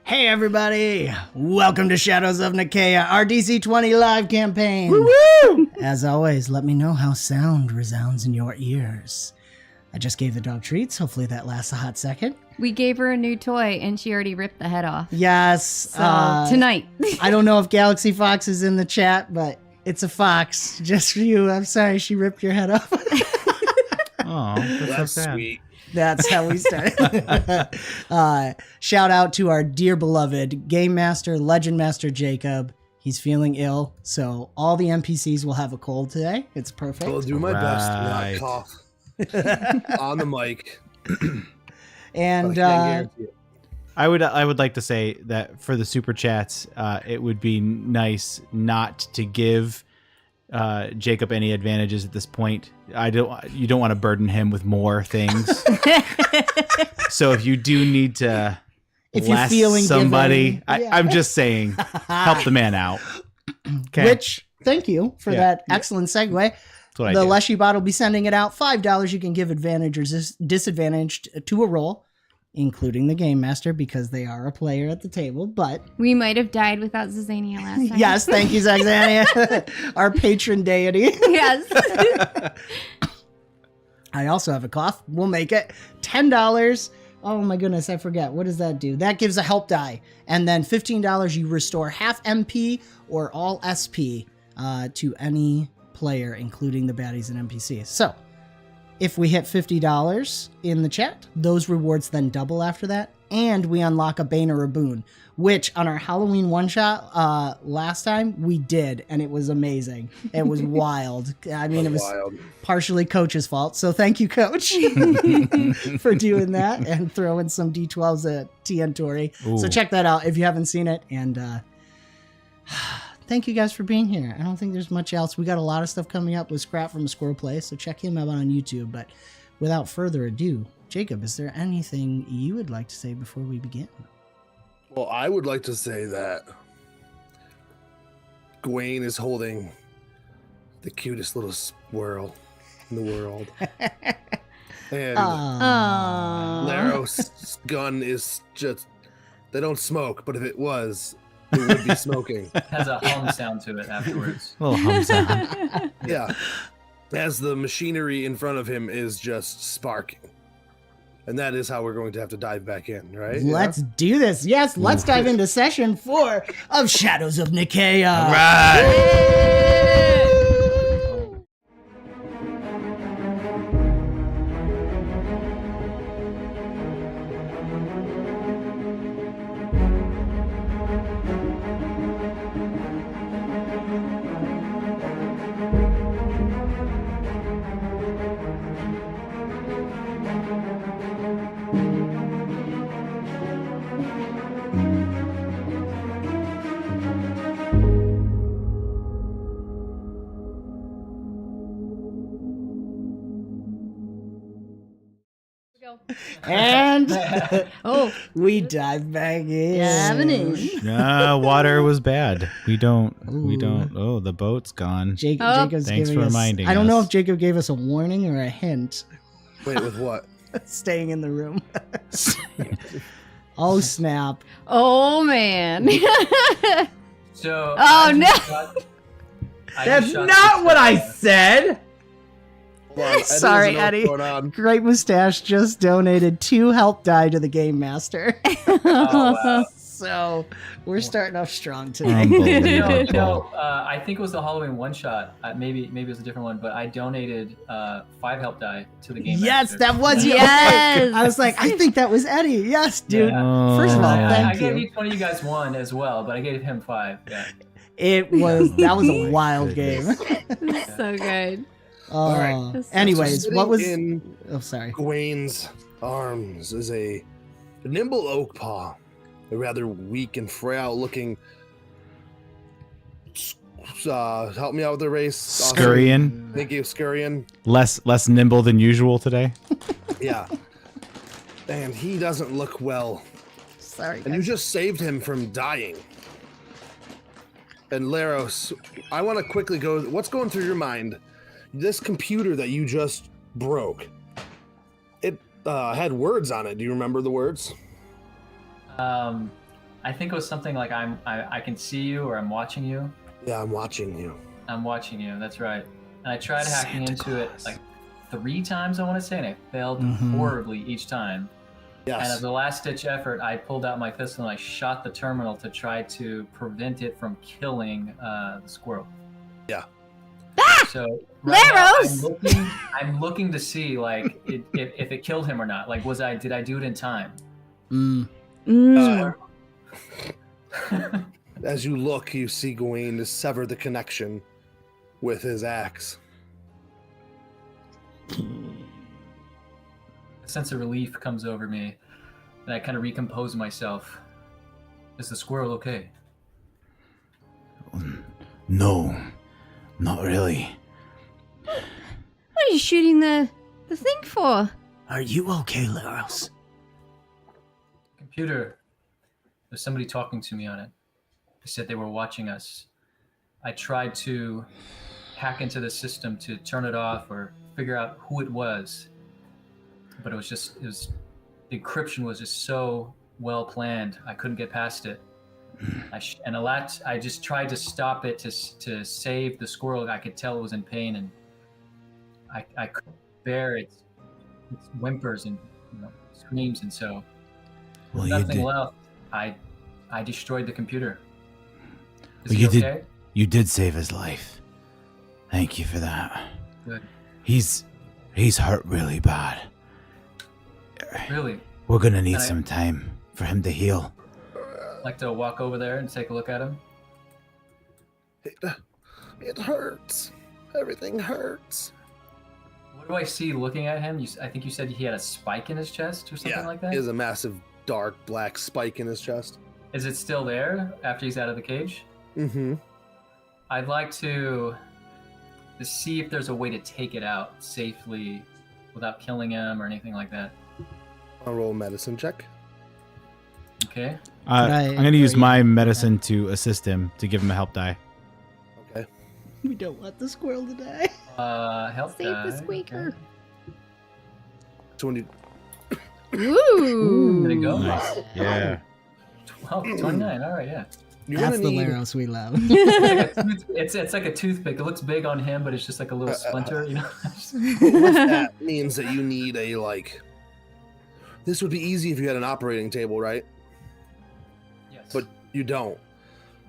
Hey everybody! Welcome to Shadows of Nikeya, our DC20 live campaign. Woo-woo! As always, let me know how sound resounds in your ears. I just gave the dog treats. Hopefully that lasts a hot second. We gave her a new toy and she already ripped the head off. Yes. So tonight. I don't know if Galaxy Fox is in the chat, but it's a fox. Just for you. I'm sorry she ripped your head off. Oh, that's so sad. Sweet. That's how we started. Shout out to our dear beloved Gamemaster, Legend Master Jacob. He's feeling ill, so all the NPCs will have a cold today. It's perfect. I'll do my best to Right. not cough on the mic. And But I can't guarantee it. I would like to say that for the super chats, it would be nice not to give Jacob any advantages at this point. You don't want to burden him with more things. So if you do need to, if you're feeling somebody, giving, yeah. I'm just saying, help the man out. Okay, Which, thank you for Yeah. that excellent segue. that's what I The do. Leshy bot will be sending it out. $5 you can give advantage or disadvantage to a roll, including the Game Master, because they are a player at the table. But We might have died without Zazania last time. yes, thank you, Zaxania, our patron deity. Yes. I also have a cough. We'll make it $10. Oh my goodness, I forget. What does that do? That gives a help die. And then $15, you restore half MP or all SP to any player, including the baddies and NPCs. So if we hit $50 in the chat, those rewards then double after that. And we unlock a Bane or a Boon, which on our Halloween one-shot last time, we did, and it was amazing. It was wild. I mean, it was Wild. partially Coach's fault, so thank you, Coach, for doing that and throwing some D12s at TN Tori. So Ooh. check that out if you haven't seen it, and thank you guys for being here. I don't think there's much else. We got a lot of stuff coming up with Scrap from a Squirrel Play, so check him out on YouTube. But without further ado, Jacob, is there anything you would like to say before we begin? Well, I would like to say that Gawain is holding the cutest little squirrel in the world. And Aww. Laros' gun is just, they don't smoke, but if it was, it would be smoking. Has a hum sound to it afterwards. Little hum sound. Yeah. As the machinery in front of him is just sparking. And that is how we're going to have to dive back in, right? Let's do this. Yes, let's dive into session 4 of Shadows of Nikeya. Right. And Oh, we dive back in. diving in. Water was bad. We don't. Ooh. Oh, the boat's gone. Jacob's Thanks giving for us, reminding I don't know us. if Jacob gave us a warning or a hint. Wait, with what? Staying in the room. Oh, snap. Oh, man. So. Oh, no. That's not what I said. Hold on, Eddie Sorry, doesn't know what's Eddie. going on. Great Mustache just donated 2 help die to the Game Master. Oh, wow. So we're starting off strong today. Unbelievable. I think it was the Halloween one shot. Maybe it was a different one, but I donated 5 help die to the game. Yes, Master. that was you. Yes. I was like, I think that was Eddie. Yes, dude. Yeah. First of all, Oh. thank I gave you. each one of you guys 1 as well, but I gave him 5. Yeah. That was a wild game. So good. All right. That's so Anyways, Sitting what was? in Oh, sorry. Gawain's arms is a nimble oak paw, a rather weak and frail looking. Help me out with the race. Scurrying. Thank you, Scurrying. Less nimble than usual today. Yeah. And he doesn't look well. Sorry. And you just saved him from dying. And Laros, I want to quickly go. What's going through your mind? This computer that you just broke, it had words on it. Do you remember the words? I I think it was something like I can see you or I'm watching you. Yeah, I'm watching you. I'm watching you. That's right. And I tried hacking Santa into Claus. it like 3 times, I want to say, and I failed horribly each time. And Yes. as a last-ditch effort, I pulled out my pistol and I shot the terminal to try to prevent it from killing the squirrel. Yeah. So right Laros! now, I'm looking to see like if it killed him or not. Like, did I do it in time? Mm. As you look, you see Gawain to sever the connection with his axe. A sense of relief comes over me, and I kind of recompose myself. Is the squirrel okay? No, not really. What are you shooting the thing for? Are you okay, Laros? Computer, there's somebody talking to me on it. They said they were watching us. I tried to hack into the system to turn it off or figure out who it was, but it was the encryption was just so well planned. I couldn't get past it. I just tried to stop it to save the squirrel. I could tell it was in pain, and I couldn't bear its whimpers and screams, and so Well, nothing left. I destroyed the computer. Is Well, he you did- okay? You did save his life. Thank you for that. Good. He's hurt really bad. Really? We're gonna need Can I- some time for him to heal. Like to walk over there and take a look at him? It hurts. Everything hurts. What do I see looking at him? I think you said he had a spike in his chest or something like that? He has a massive dark black spike in his chest. Is it still there after he's out of the cage? Mm-hmm. I'd like to see if there's a way to take it out safely without killing him or anything like that. I'll roll a medicine check. Okay. I'm gonna use my medicine to assist him to give him a help die. Okay. We don't want the squirrel to die. Help Save the die. squeaker. 20. Ooh. There you go. Nice. Yeah. 29. All right, yeah. You're That's gonna the need. Laros we love. It's like a toothpick. It looks big on him, but it's just like a little splinter, you know. With that means that you need a like. This would be easy if you had an operating table, right? Yes. But you don't.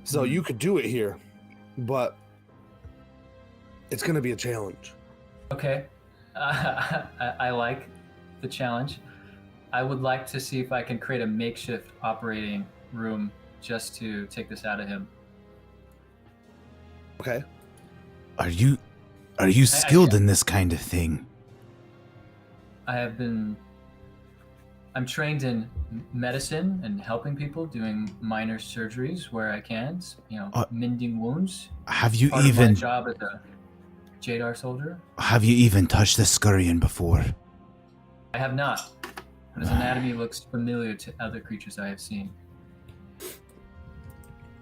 So you could do it here, but it's gonna be a challenge. Okay. I like the challenge. I would like to see if I can create a makeshift operating room just to take this out of him. Okay. Are you skilled in this kind of thing? I'm trained in medicine and helping people, doing minor surgeries where I can, mending wounds. Have you Part of my even job as a Jadar soldier. touched the scurrian before? I have not. But his anatomy looks familiar to other creatures I have seen.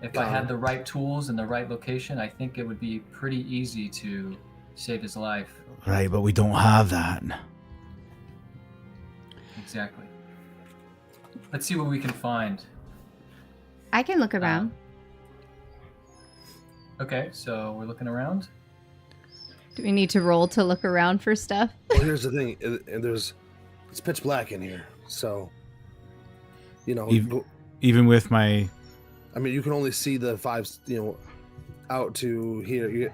If I had the right tools in the right location, I think it would be pretty easy to save his life. Right, but we don't have that. Exactly. Let's see what we can find. I can look around. Okay, so we're looking around. Do we need to roll to look around for stuff? Well, here's the thing. It's pitch black in here, so Even with my I mean, you can only see the 5, out to here. You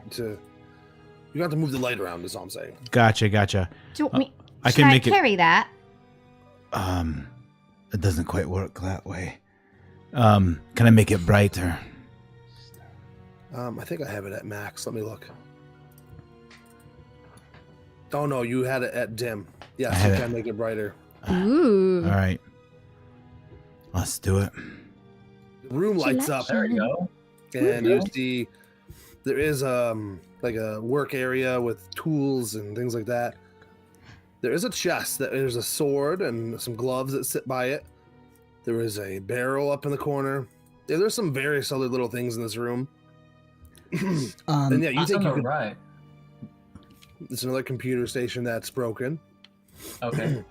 have to move the light around. Is all I'm saying. gotcha. Do you want me? I Should can make it. carry that? It doesn't quite work that way. Can I make it brighter? I think I have it at max. Let me look. Oh no, you had it at dim. Yes, had you it. can make it brighter. Ooh. All right. Let's do it. The room lights up, There we go. and you see there is like a work area with tools and things like that. There is a chest. There's a sword and some gloves that sit by it. There is a barrel up in the corner. Yeah, there's some various other little things in this room. And yeah, you think you could. Right. It's another computer station that's broken. Okay.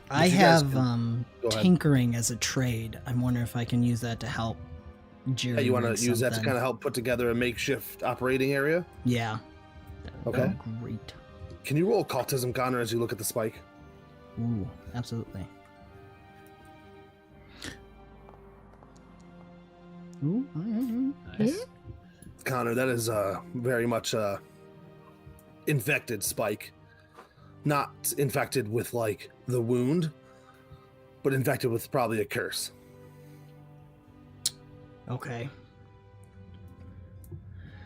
I you guys have Go ahead. tinkering as a trade. I'm wondering if I can use that to help Jerry. Yeah, you want to rig use that to something. kind of help put together a makeshift operating area? Yeah. Okay. Oh, great. Can you roll occultism, Connor, as you look at the spike? Ooh, absolutely. Ooh, Nice. Connor, that is very much a infected spike. Not infected with like the wound, but infected with probably a curse. okay.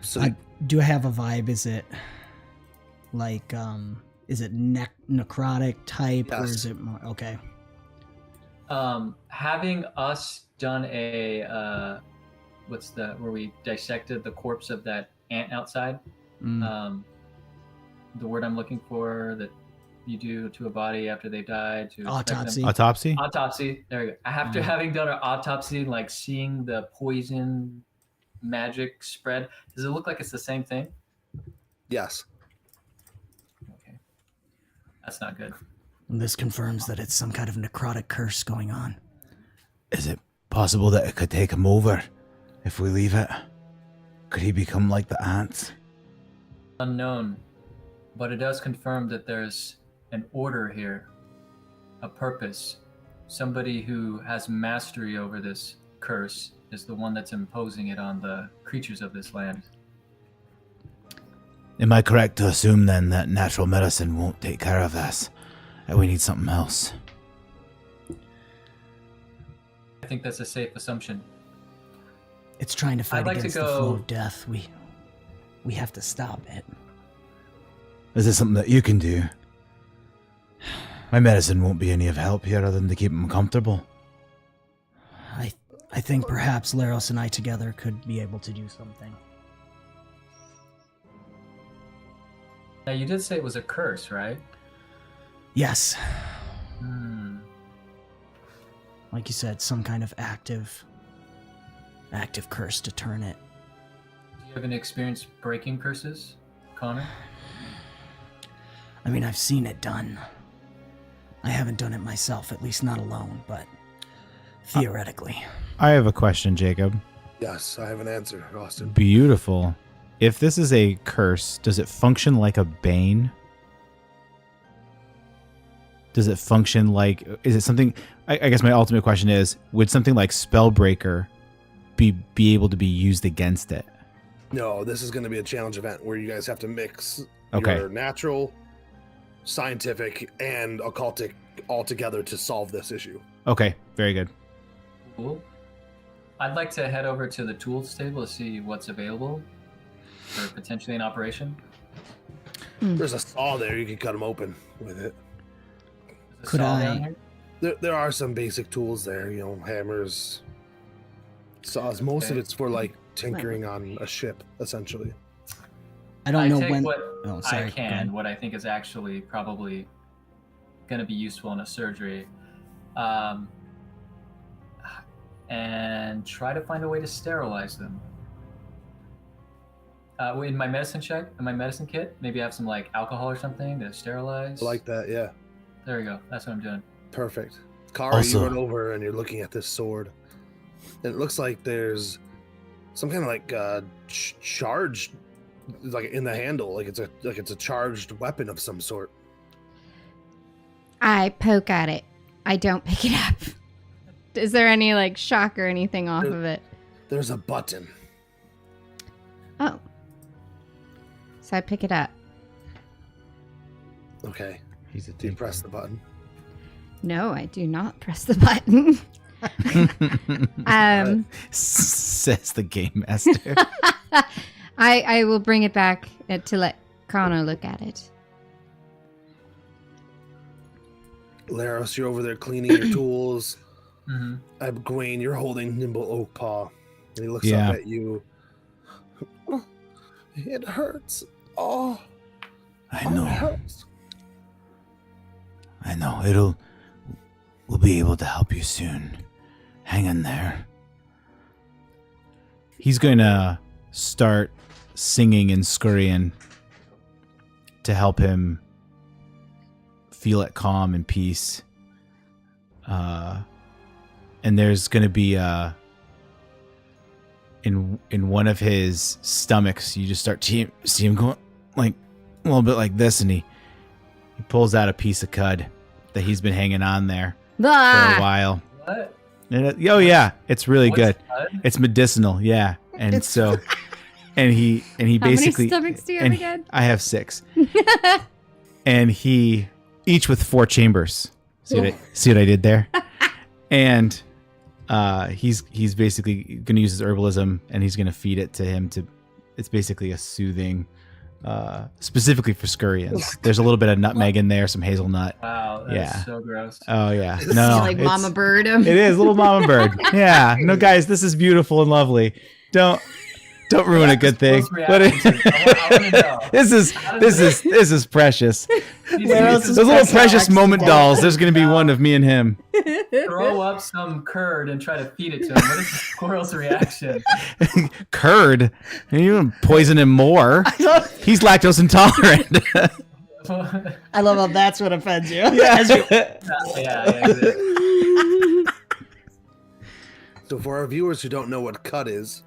So Do I have a vibe? Is it like is it necrotic type or Yes. is it more okay? Having us done a where we dissected the corpse of that ant outside. Mm. The word I'm looking for that you do to a body after they died to expect them- Autopsy. Autopsy? Autopsy. There you go. After having done an autopsy, like seeing the poison magic spread, does it look like it's the same thing? yes. Okay, that's not good. And this confirms that it's some kind of necrotic curse going on. Is it possible that it could take him over if we leave it? Could he become like the ants? Unknown, but it does confirm that there's an order here, a purpose. Somebody who has mastery over this curse is the one that's imposing it on the creatures of this land. Am I correct to assume then that natural medicine won't take care of this? That we need something else? I think that's a safe assumption. It's trying to fight I'd like to against the flow go- of death. We have to stop it. Is this something that you can do? My medicine won't be any of help here other than to keep him comfortable. I think perhaps Laros and I together could be able to do something. Now, you did say it was a curse, right? Yes, like you said, some kind of active curse to turn it. Do you have any experience breaking curses, Connor? I mean, I've seen it done. I haven't done it myself, at least not alone, but theoretically. I have a question, Jacob. Yes, I have an answer, Austin. Beautiful. If this is a curse, does it function like a bane? Does it function like... Is it something... I guess my ultimate question is, would something like Spellbreaker be able to be used against it? No, this is going to be a challenge event where you guys have to mix Okay. your natural, scientific, and occultic all together to solve this issue. Okay, very good. Cool. I'd like to head over to the tools table to see what's available for potentially an operation. There's a saw there. You can cut them open with it. Is a Could saw I- down here? There are some basic tools there, you know, hammers, saws. Most of Okay. it's for like tinkering on a ship, essentially. I don't know take when... what Oh, sorry. I go can, ahead. what I think is actually probably going to be useful in a surgery, and try to find a way to sterilize them. In my medicine kit, maybe I have some like alcohol or something to sterilize. I like that, yeah. There we go. That's what I'm doing. Perfect. Kara, Also- you run over and you're looking at this sword. And it looks like there's some kind of like charged, like in the handle, like it's a charged weapon of some sort. I poke at it. I don't pick it up. Is there any like shock or anything off There- of it? There's a button. Oh. So I pick it up. Okay. He's a Do you press the button? No, I do not press the button. Says the game master. I will bring it back to let Connor look at it. Laros, you're over there cleaning your tools. Mm-hmm. Gawain, you're holding Nimble Oak Paw. And he looks Yeah. up at you. It hurts. Oh, I it know. hurts. I know. We'll be able to help you soon. Hang in there. He's going to start singing and scurrying to help him feel at calm and peace. and there's going to be in one of his stomachs, you just start to see him going like a little bit like this, and he pulls out a piece of cud that he's been hanging on there for a while. What? Oh yeah, it's really What's good. cud? It's medicinal, yeah. And so, and he basically. How many stomachs do you have and again? I have 6, and he each with 4 chambers. See what I did there? And he's basically going to use his herbalism, and he's going to feed it to him. It's basically a soothing, specifically for scurrians. There's a little bit of nutmeg in there, some hazelnut. Wow, that's so gross. Oh yeah, You no, like mama bird him. it is little mama bird. Yeah, no, guys, this is beautiful and lovely. Don't ruin a good thing. What is, I want to know. this is precious. else is Those little precious precious accident? moment dolls. There's going to be one of me and him. Throw up some curd and try to feed it to him. What is the squirrel's reaction? Curd. You gonna poison him more. He's lactose intolerant. I love how that's what offends you. Yeah, exactly. So for our viewers who don't know what cud is,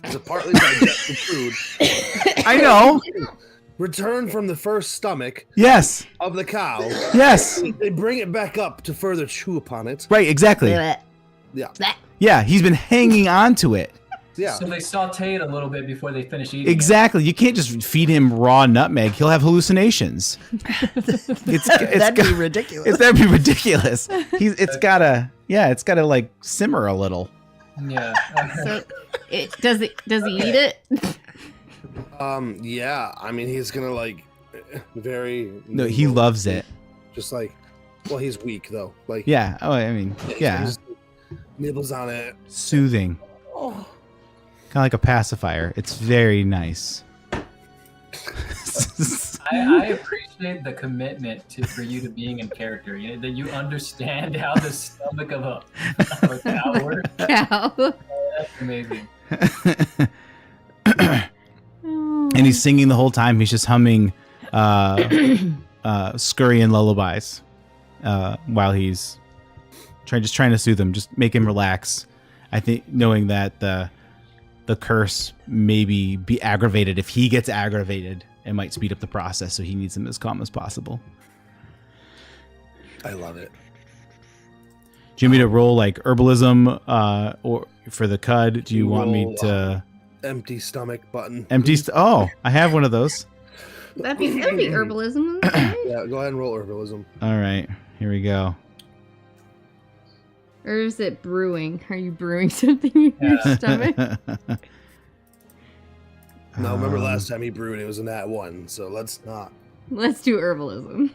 it's a partly digested food. I know. Returned from the first stomach Yes. of the cow. Yes. They bring it back up to further chew upon it. Right. Exactly. Yeah. Yeah. He's been hanging on to it. Yeah. So they saute it a little bit before they finish eating. Exactly. You can't just feed him raw nutmeg. He'll have hallucinations. That'd be ridiculous. That'd be ridiculous. It's gotta like simmer a little. It. Yeah. So, does he eat it? Yeah. I mean, he's gonna like very. No, he loves it. Just like, well, he's weak though. Like, Yeah. Oh, I mean, he yeah. just nibbles on it. Soothing. Oh. Kind of like a pacifier. It's very nice. I appreciate the commitment for you to being in character. You know, that you understand how the stomach of a cow works. Cow. That's amazing. And he's singing the whole time. He's just humming scurrian lullabies while he's trying to soothe him, just make him relax. I think knowing that the curse maybe be aggravated. If he gets aggravated, it might speed up the process, so he needs him as calm as possible. I love it. Do you want me to roll like herbalism or for the cud? Do you want me Roll, to Empty stomach button. oh, I have one of those. That'd be herbalism. Right? Yeah, go ahead and roll herbalism. All right, here we go. Or is it brewing? Are you brewing something in your stomach? No, remember last time he brewed, it was in that one, so let's not. Let's do herbalism.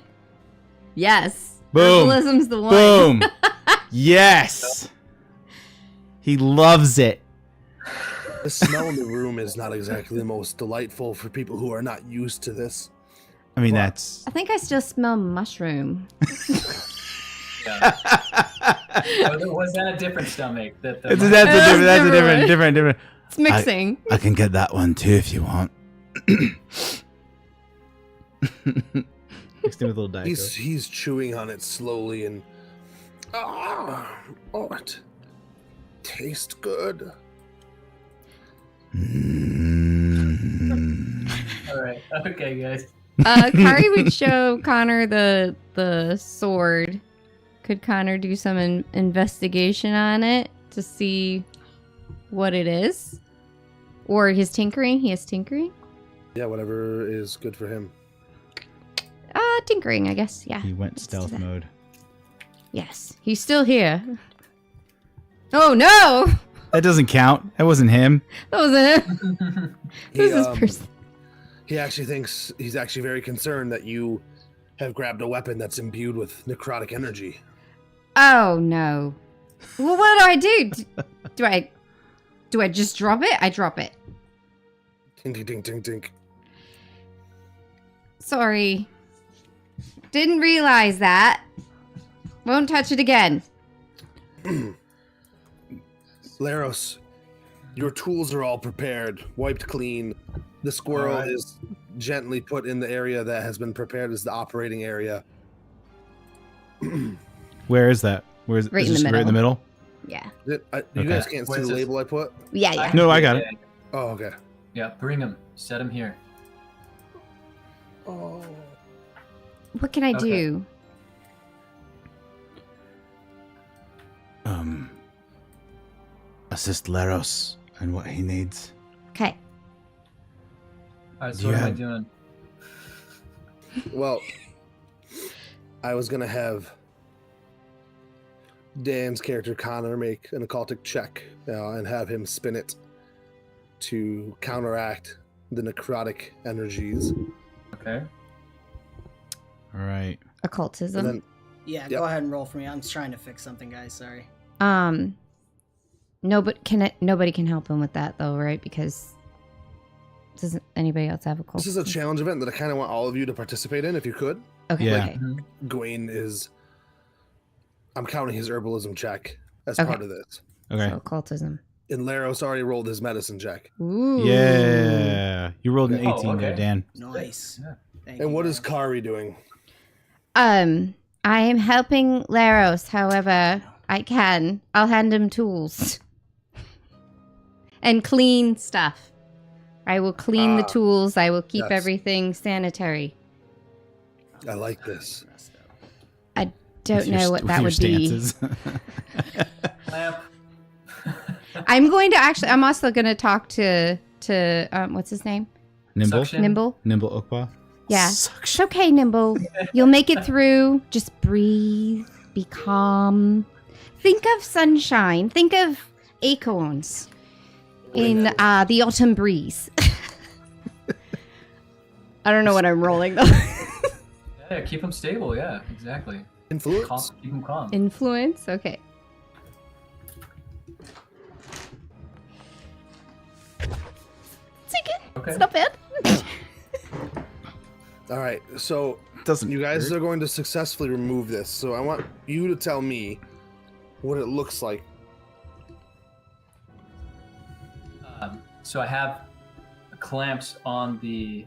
Yes. Boom. Herbalism's the one. Boom. Yes. He loves it. The smell in the room is not exactly the most delightful for people who are not used to this. I mean, What? that's. I think I still smell mushroom. Yeah. Was that a different stomach? That's That's a different. It's mixing. I can get that one too if you want. Mixed in with a little diet. He's chewing on it slowly and it tastes good. All right. Okay, guys. Kari would show Connor the sword. Could Connor do some investigation on it to see what it is? Or his tinkering? He has tinkering? Yeah, whatever is good for him. Tinkering, I guess. Yeah. He went Let's do stealth that. mode. Yes. He's still here. Oh, no! That doesn't count. That wasn't him. That wasn't him. Who's this person? He actually thinks he's actually very concerned that you have grabbed a weapon that's imbued with necrotic energy. Oh, no. Well, what do? Do I just drop it? I drop it. Tink, tink, tink, tink, tink. Sorry. Didn't realize that. Won't touch it again. Laros, your tools are all prepared, wiped clean. The squirrel Alright. is gently put in the area that has been prepared as the operating area. Where is that? Where's Right in the Right in the middle? Yeah. You Okay. guys can't see What the is this? label I put? Yeah, yeah. No, I got it. Oh, okay. Yeah, bring him. Set him here. Oh. What can I Okay. do? Assist Leros and what he needs. Okay. All right, so what am I Yeah. doing? Well, I was gonna have Dan's character Connor make an occultic check and have him spin it to counteract the necrotic energies. Okay. All right. Occultism. And then Yeah, Yep. go ahead and roll for me. I'm just trying to fix something, guys. Sorry. Nobody can help him with that though, right? Because doesn't anybody else have occultism? this is a challenge event that I kind of want all of you to participate in, if you could. Okay. Yeah. Okay. Gawain is. I'm counting his herbalism check as Okay. part of this. Okay. So occultism. And Laros already rolled his medicine check. Ooh. Yeah. You rolled an Oh, 18 there, okay. Dan. Nice. Yeah. Thank And you, what is guys. Kari doing? I am helping Laros, however I can. I'll hand him tools. And clean stuff. I will clean the Ah, tools. I will keep yes. everything sanitary. I like this. I don't With your know what that would be. stances. Lamp. I'm going to actually. I'm also going to talk to what's his name? Nimble. Suction. Nimble. Nimble Ukpa. Yeah. It's okay, Nimble. You'll make it through. Just breathe. Be calm. Think of sunshine. Think of acorns in the autumn breeze. I don't know what I'm rolling though. Yeah, keep him stable. Yeah, exactly. Influence? Calm, keep him calm. Influence. Okay. Take it. Okay. It's not bad. All right, so Doesn't you guys hurt. are going to successfully remove this. So I want you to tell me what it looks like. So I have clamps on the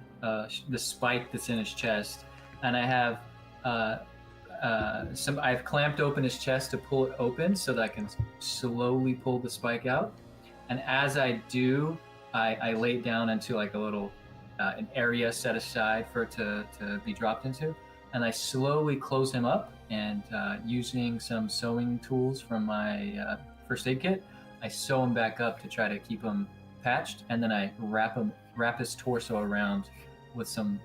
spike that's in his chest, and I have I've clamped open his chest to pull it open so that I can slowly pull the spike out. And as I do, I lay it down into like a little an area set aside for it to be dropped into, and I slowly close him up. And using some sewing tools from my first aid kit, I sew him back up to try to keep him patched, and then I wrap his torso around with some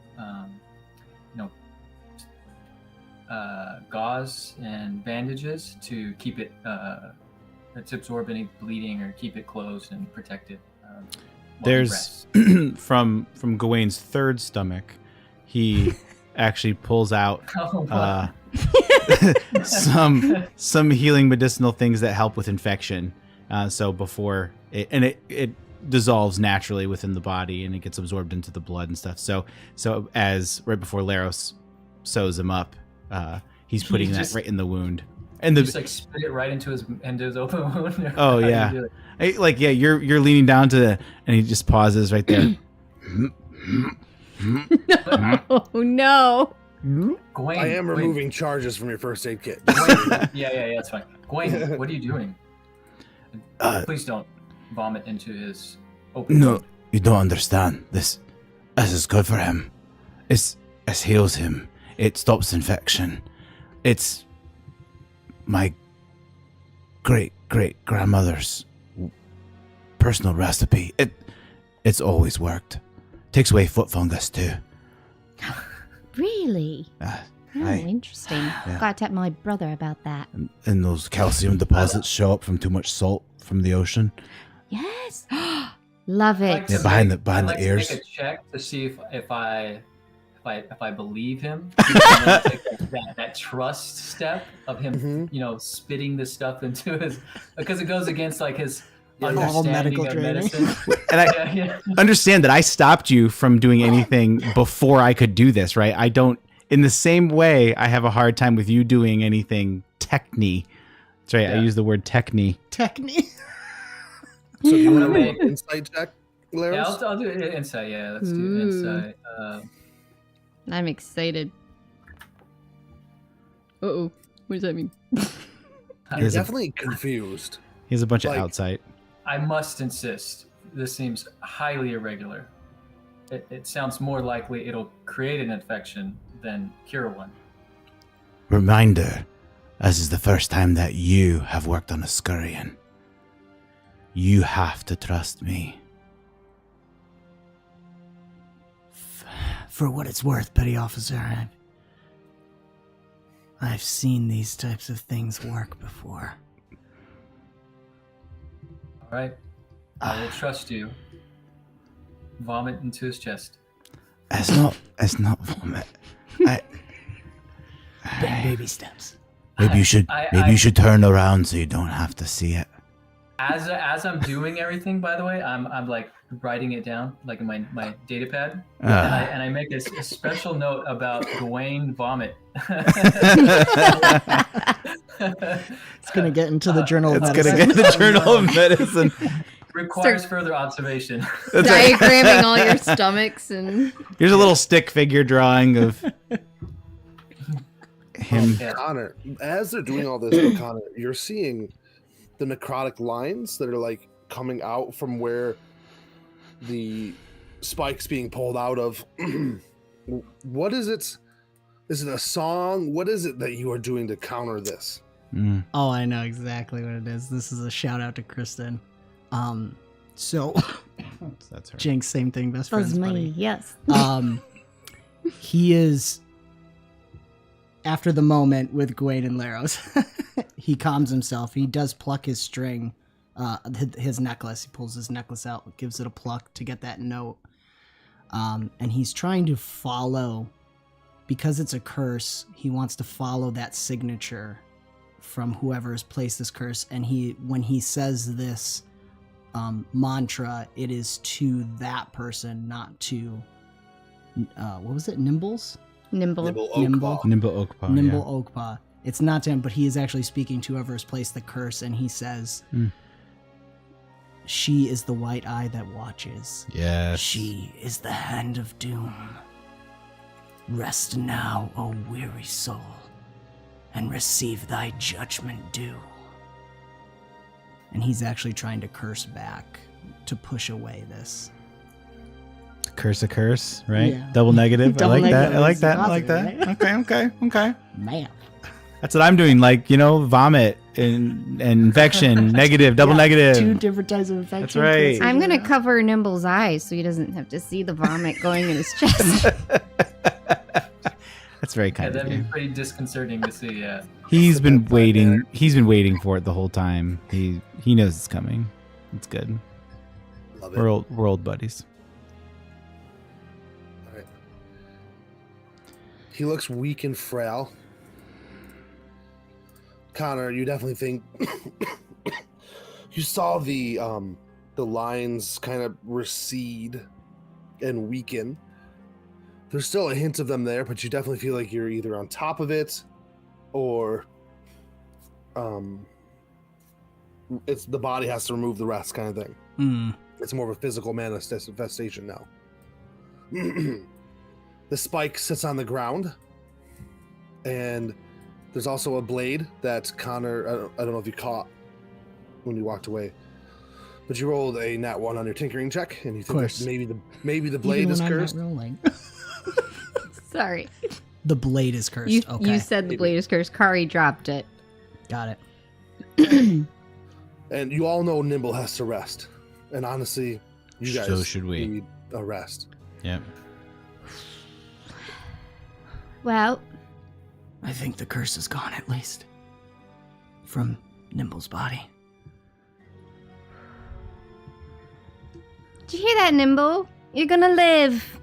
gauze and bandages to keep it to absorb any bleeding or keep it closed and protected. While he There's rests. from Gawain's third stomach, he actually pulls out Oh, wow. some healing medicinal things that help with infection. So before it dissolves naturally within the body and it gets absorbed into the blood and stuff. So as right before Laros sews him up, he's putting that just- right in the wound. And Just like spit it right into his open wound. Oh, How do you yeah. do it? You're leaning down to and he just pauses right there. Oh no. Gawain, I am Gawain, removing charges from your first aid kit. Gawain, yeah, it's fine. Gawain, what are you doing? Please don't vomit into his open No, wound. you don't understand. This is good for him. It heals him. It stops infection. It's my great grandmother's personal recipe. It's always worked. Takes away foot fungus too. Really? Oh, Aye. interesting. Yeah. Got to tell my brother about that. And those calcium deposits show up from too much salt from the ocean. Yes. Love I'd it. like to Yeah, behind make- the- behind I'd the like ears. to make a check to see if I believe him. And then take that trust step of him, Mhm. spitting this stuff into his, because it goes against like his All understanding medical of training. medicine. And I Yeah. understand that I stopped you from doing anything before I could do this, right? I don't, in the same way, I have a hard time with you doing anything techni. That's right. I Yeah. use the word techni. Technique. So do you want to roll Wait. an insight check, Laros? Yeah, I'll do it insight. Yeah, let's do Ooh. insight. I'm excited. Uh-oh. What does that mean? You're definitely confused. He has a bunch of Like- outside. I must insist. This seems highly irregular. It sounds more likely it'll create an infection than cure one. Reminder, this is the first time that you have worked on a scurrian. You have to trust me. For what it's worth, petty officer, I've seen these types of things work before. All right. I will trust you. Vomit into his chest. It's not vomit. Baby steps. Maybe you should turn around so you don't have to see it. As I'm doing everything, by the way, I'm like writing it down like in my data pad, Ah. and I make a special note about Gawain vomit. It's gonna get into the journal. Of It's medicine. gonna get the Journal of Medicine. Requires further observation. That's right. Diagramming all your stomachs and Here's a little stick figure drawing of him. Yeah. Connor, as they're doing all this, Connor, you're seeing the necrotic lines that are like coming out from where the spike's being pulled out of. What is it? Is it a song? What is it that you are doing to counter this? Mm. Oh, I know exactly what it is. This is a shout out to Kristen. So That's her. Jinx, same thing, best friends, buddy. yes. He is after the moment with Gawain and Laros. He calms himself. He does pluck his string, his necklace. He pulls his necklace out, gives it a pluck to get that note. And he's trying to follow, because it's a curse, he wants to follow that signature from whoever has placed this curse. And when he says this mantra, it is to that person, not to what was it? Nimbles? Nimble. Nimble Nimble. Oakpaw. Nimble Oakpaw. Nimble Oakpaw. It's not to him, but he is actually speaking to whoever has placed the curse, and he says, "She is the white eye that watches. Yes. She is the hand of doom. Rest now, O weary soul, and receive thy judgment due." And he's actually trying to curse back to push away this. Curse a curse, right? Yeah. Double negative. Double I like negative that. I like is that. I like positive, that. Okay. Man. That's what I'm doing. Like, vomit and infection, negative, double Yeah, negative. 2 different types of infection. That's right. I'm gonna cover Nimble's eyes so he doesn't have to see the vomit going in his chest. That's very Yeah, kind of that'd be you. pretty disconcerting to see. Yeah. He's been That's waiting. there. He's been waiting for it the whole time. He knows it's coming. It's good. Love it. We're old buddies. All right. He looks weak and frail. Connor, you definitely think you saw the lines kind of recede and weaken. There's still a hint of them there, but you definitely feel like you're either on top of it or it's the body has to remove the rest kind of thing. Mm. It's more of a physical manifestation now. The spike sits on the ground, and there's also a blade that Connor, I don't know if you caught when you walked away, but you rolled a nat 1 on your tinkering check, and you think course. that maybe the blade Even is when I'm not cursed. rolling. Sorry. The blade is cursed. You Okay. said the blade is cursed. Kari dropped it. Got it. And you all know Nimble has to rest. And honestly, you guys So should we. need a rest. Yep. Well, I think the curse is gone, at least. From Nimble's body. did you hear that, Nimble? You're gonna live.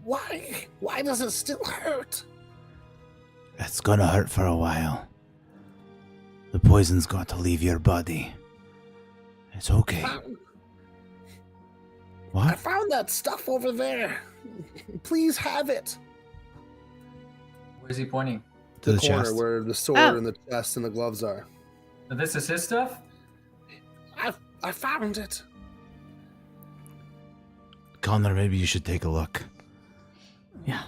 Why? Why does it still hurt? It's gonna hurt for a while. The poison's got to leave your body. It's okay. I What? found that stuff over there. Please have it. Where's he pointing? To the corner chest. where the sword Oh. and the chest and the gloves are. Now, this is his stuff? I found it. Connor, maybe you should take a look. Yeah.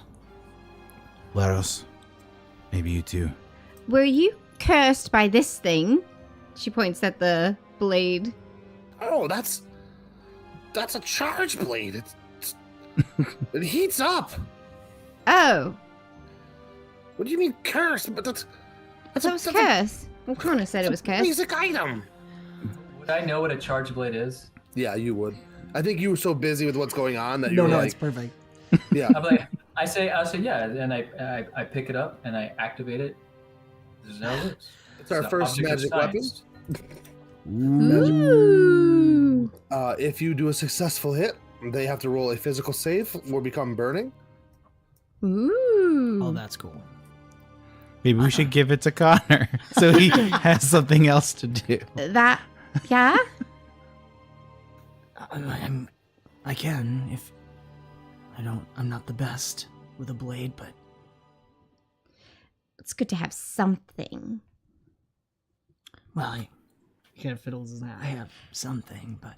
Laros, Maybe you too. Were you cursed by this thing? She points at the blade. Oh, that's a charge blade. It heats up. Oh, What do you mean cursed? But that's it was cursed. Well, Connor said it was a cursed. basic item. Would I know what a charge blade is? Yeah, you would. I think you were so busy with what's going on that you No, were no, like, it's perfect. yeah. I'm like, I say yeah, and I pick it up and I activate it. This is how it is. It's our an first object of magic weapon. science. Ooh. If you do a successful hit, they have to roll a physical save or become burning. Ooh. Oh, that's cool. Maybe we should give it to Connor so he has something else to do. That, yeah? I can if I'm not the best with a blade, but It's good to have something. well, I can't fiddles that. I have something, but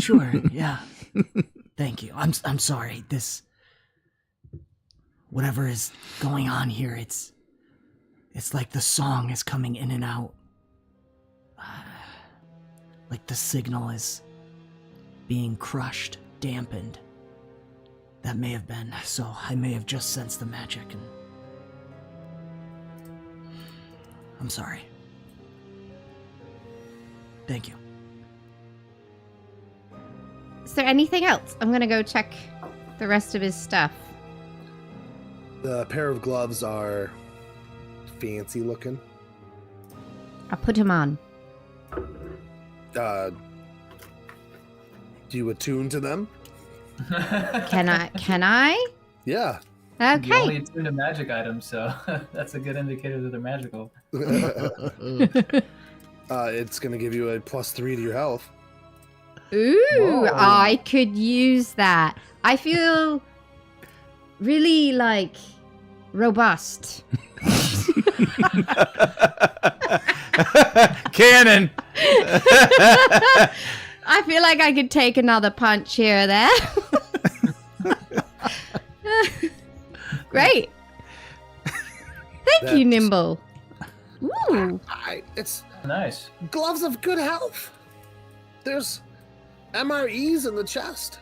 sure, yeah. Thank you. I'm sorry. This whatever is going on here, it's like the song is coming in and out. Like the signal is being crushed, dampened. That may have been, so I may have just sensed the magic, and I'm sorry. Thank you. Is there anything else? I'm gonna go check the rest of his stuff. The pair of gloves are fancy looking. I'll put him on. Do you attune to them? Can I? Yeah. You only Okay. attune to magic items, so that's a good indicator that they're magical. It's gonna give you a +3 to your health. Ooh, Whoa. I could use that. I feel really like robust. Cannon. I feel like I could take another punch here or there. Great. Thank you, That's- Nimble. Ooh. It's Nice. gloves of good health. There's MREs in the chest.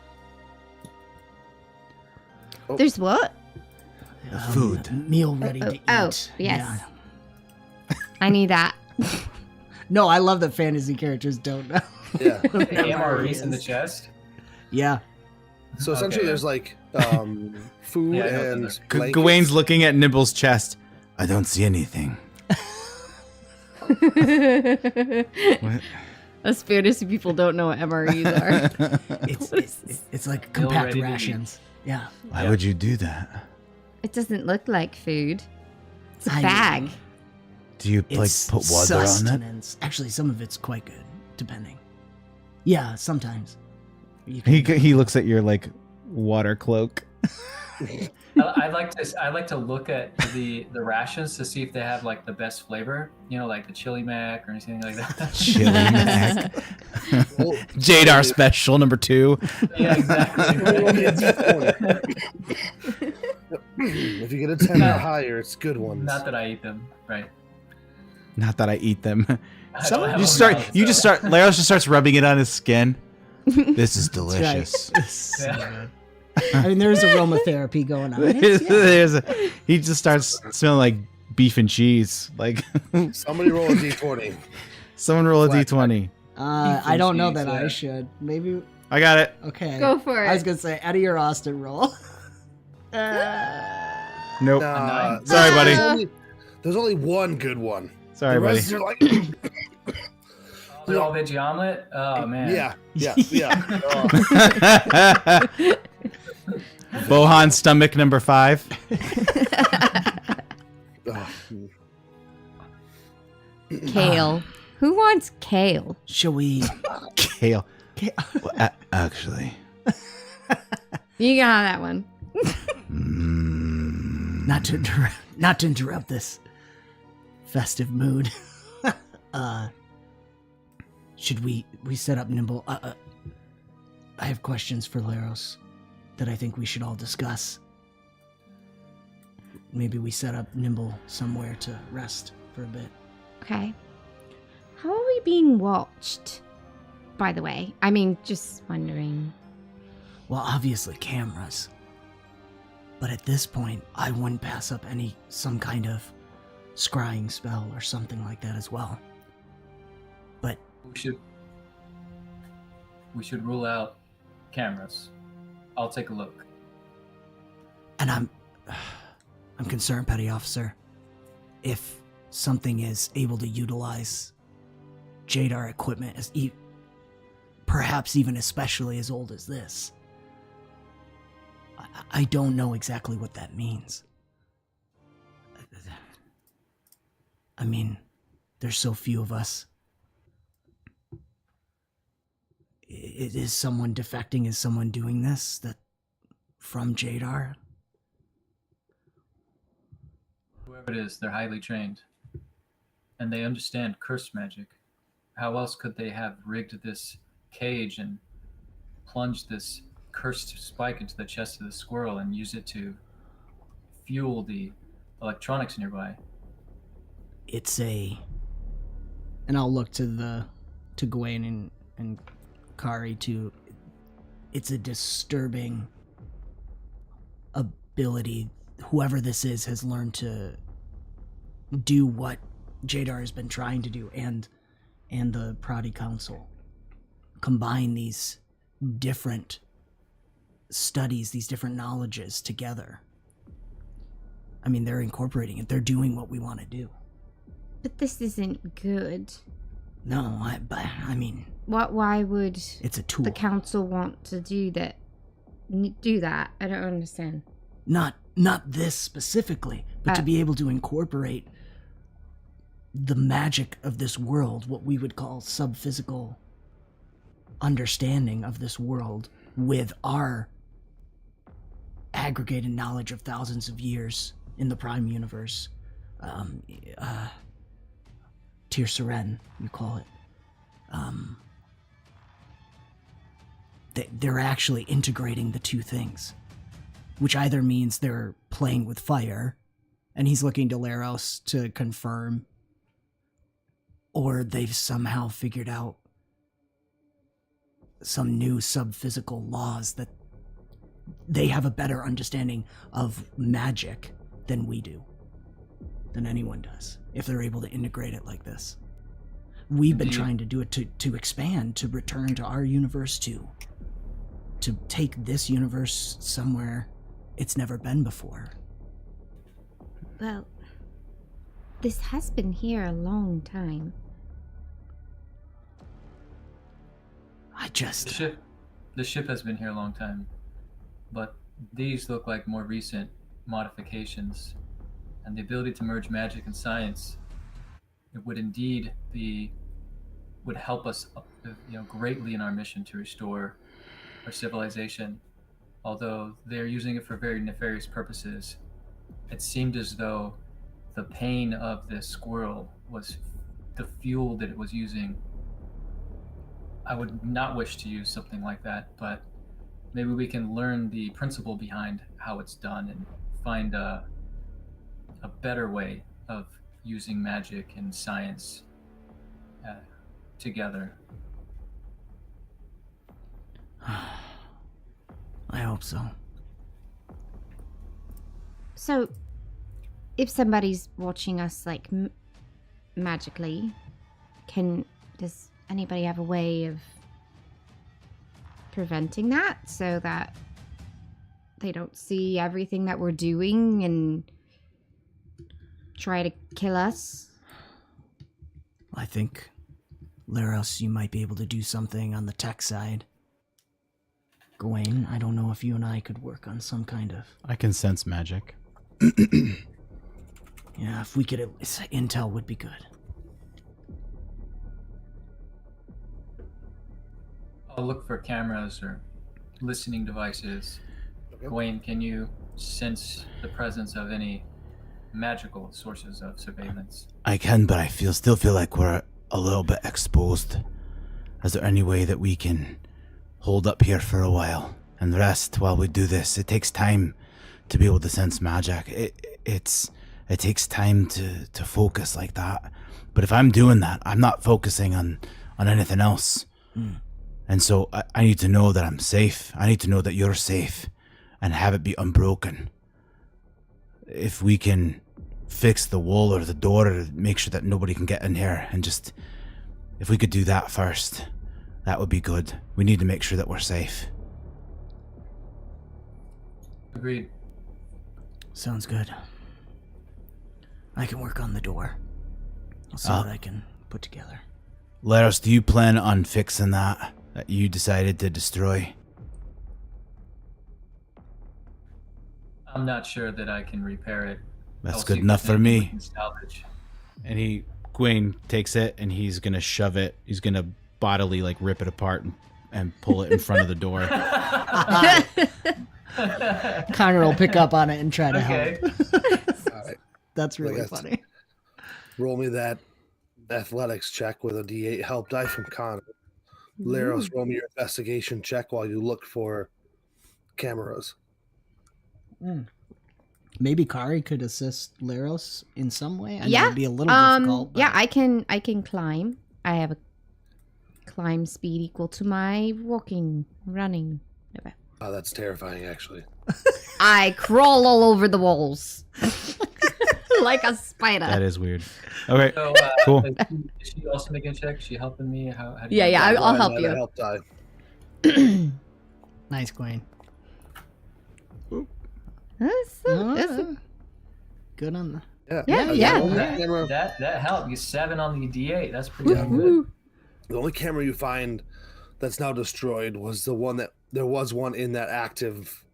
There's what? Food. Meal ready to eat. Oh, yes. Yeah. I need that. No, I love that fantasy characters don't know. Yeah. AMREs in the chest. Yeah. So essentially, Okay. there's like food Yeah, I know and that. blankets. Gawain's looking at Nimble's chest. I don't see anything. What? Us fantasy people don't know what MREs are. It's like Meal compact ready to eat. rations. Yeah. Why Yeah. would you do that? It doesn't look like food. It's a I- bag. Do you like It's put water on it? sustenance. Actually, some of it's quite good, depending. Yeah, sometimes. You can, He looks at your like water cloak. I like to look at the rations to see if they have like the best flavor. You know, like the chili mac or anything like that. Chili mac. Well, Jadar special number 2. Yeah, exactly. if you get a 10 or higher, it's good ones. Not that I eat them, right? Not that I eat them. I don't have You them now, just so- start. Laros just starts rubbing it on his skin. This is That's right. delicious. It's so Yeah. good. I mean, there's aromatherapy going on. It's- yeah. He just starts smelling like beef and cheese. Like Somebody roll a d20. someone roll a Black d20. I don't know that Yeah. I should. Maybe. I got it. Okay. Go for it. I was gonna say, out of your Austin roll. Nope. Nah, Sorry, buddy. There's only one good one. Sorry, The buddy. rest are like, They're all veggie omelet. Oh man. yeah. Oh. Bohan stomach number 5. Oh. Kale. Who wants kale? Shall we? Kale. Well, actually, You can have that one. Not to interrupt this festive mood. Should we set up Nimble? I have questions for Laros that I think we should all discuss. maybe we set up Nimble somewhere to rest for a bit. Okay. How are we being watched, by the way? I mean, just wondering. Well, obviously cameras. But at this point, I wouldn't pass up some kind of scrying spell or something like that as well. But we should rule out cameras. I'll take a look. And I'm concerned, Petty Officer, if something is able to utilize Jadar equipment as perhaps even especially as old as this. I don't know exactly what that means. I mean, there's so few of us. Is someone defecting? Is someone doing this from Jadar? Whoever it is, they're highly trained. And they understand curse magic. How else could they have rigged this cage and plunged this cursed spike into the chest of the squirrel and use it to fuel the electronics nearby? And I'll look to Gawain and Kari too. It's a disturbing ability. Whoever this is has learned to do what Jadar has been trying to do, and the Prodi Council. Combine these different studies, these different knowledges together. I mean, they're incorporating it. They're doing what we want to do. But this isn't good. No, I mean... Why would it's a tool. The council want to do that? I don't understand. Not this specifically, but to be able to incorporate the magic of this world, what we would call sub-physical understanding of this world, with our aggregated knowledge of thousands of years in the Prime Universe. Tir Seren, you call it. They're actually integrating the two things, which either means they're playing with fire, and he's looking to Laros to confirm, or they've somehow figured out some new sub-physical laws that they have a better understanding of magic than we do, than anyone does, if they're able to integrate it like this. We've been trying to do it to expand, to return to our universe, to take this universe somewhere it's never been before. Well, this has been here a long time. The ship has been here a long time, but these look like more recent modifications, and the ability to merge magic and science, it would indeed would help us, greatly in our mission to restore our civilization. Although they're using it for very nefarious purposes, it seemed as though the pain of this squirrel was the fuel that it was using. I would not wish to use something like that, but maybe we can learn the principle behind how it's done and find a better way of using magic and science together. I hope so. So, if somebody's watching us, like, magically, does anybody have a way of preventing that so that they don't see everything that we're doing and try to kill us? I think, Laros, you might be able to do something on the tech side. Gawain, I don't know if you and I could work on some kind of... I can sense magic. Yeah, if we could, intel would be good. I'll look for cameras or listening devices. Okay. Gawain, can you sense the presence of any magical sources of surveillance? I can, but I still feel like we're a little bit exposed. Is there any way that we can hold up here for a while and rest while we do this? It takes time to be able to sense magic. It takes time to focus like that. But if I'm doing that, I'm not focusing on anything else. And so I need to know that I'm safe. I need to know that you're safe and have it be unbroken. If we can fix the wall or the door or make sure that nobody can get in here, and just, if we could do that first, that would be good. We need to make sure that we're safe. Agreed. Sounds good. I can work on the door. I'll see what I can put together. Laros, do you plan on fixing that you decided to destroy? I'm not sure that I can repair it. That's I'll good see if enough there's for anything we me. can salvage. And Gwaine takes it and he's gonna shove it. He's gonna bodily like rip it apart and pull it in front of the door. Connor will pick up on it and try to Okay. help. All right. That's really guess- funny. Roll me that athletics check with a D8 help die from Connor. Laros, roll me your investigation check while you look for cameras. Maybe Kari could assist Laros in some way. I know Yeah. it'd be a little difficult. Yeah, but- I can climb. I have a climb speed equal to my running. Oh, that's terrifying, actually. I crawl all over the walls like a spider. That is weird. Okay, So, Cool. Is she also making a check? Is she helping me? How do Yeah, you yeah, Go I'll ahead, help let you. a help die. Nice, Gwaine. That's Good on the. Yeah, Oh, yeah. The only, That, camera, that helped. You 7 on the D8. That's pretty good. Woo-hoo. the only camera you find that's now destroyed was the one that there was one in that active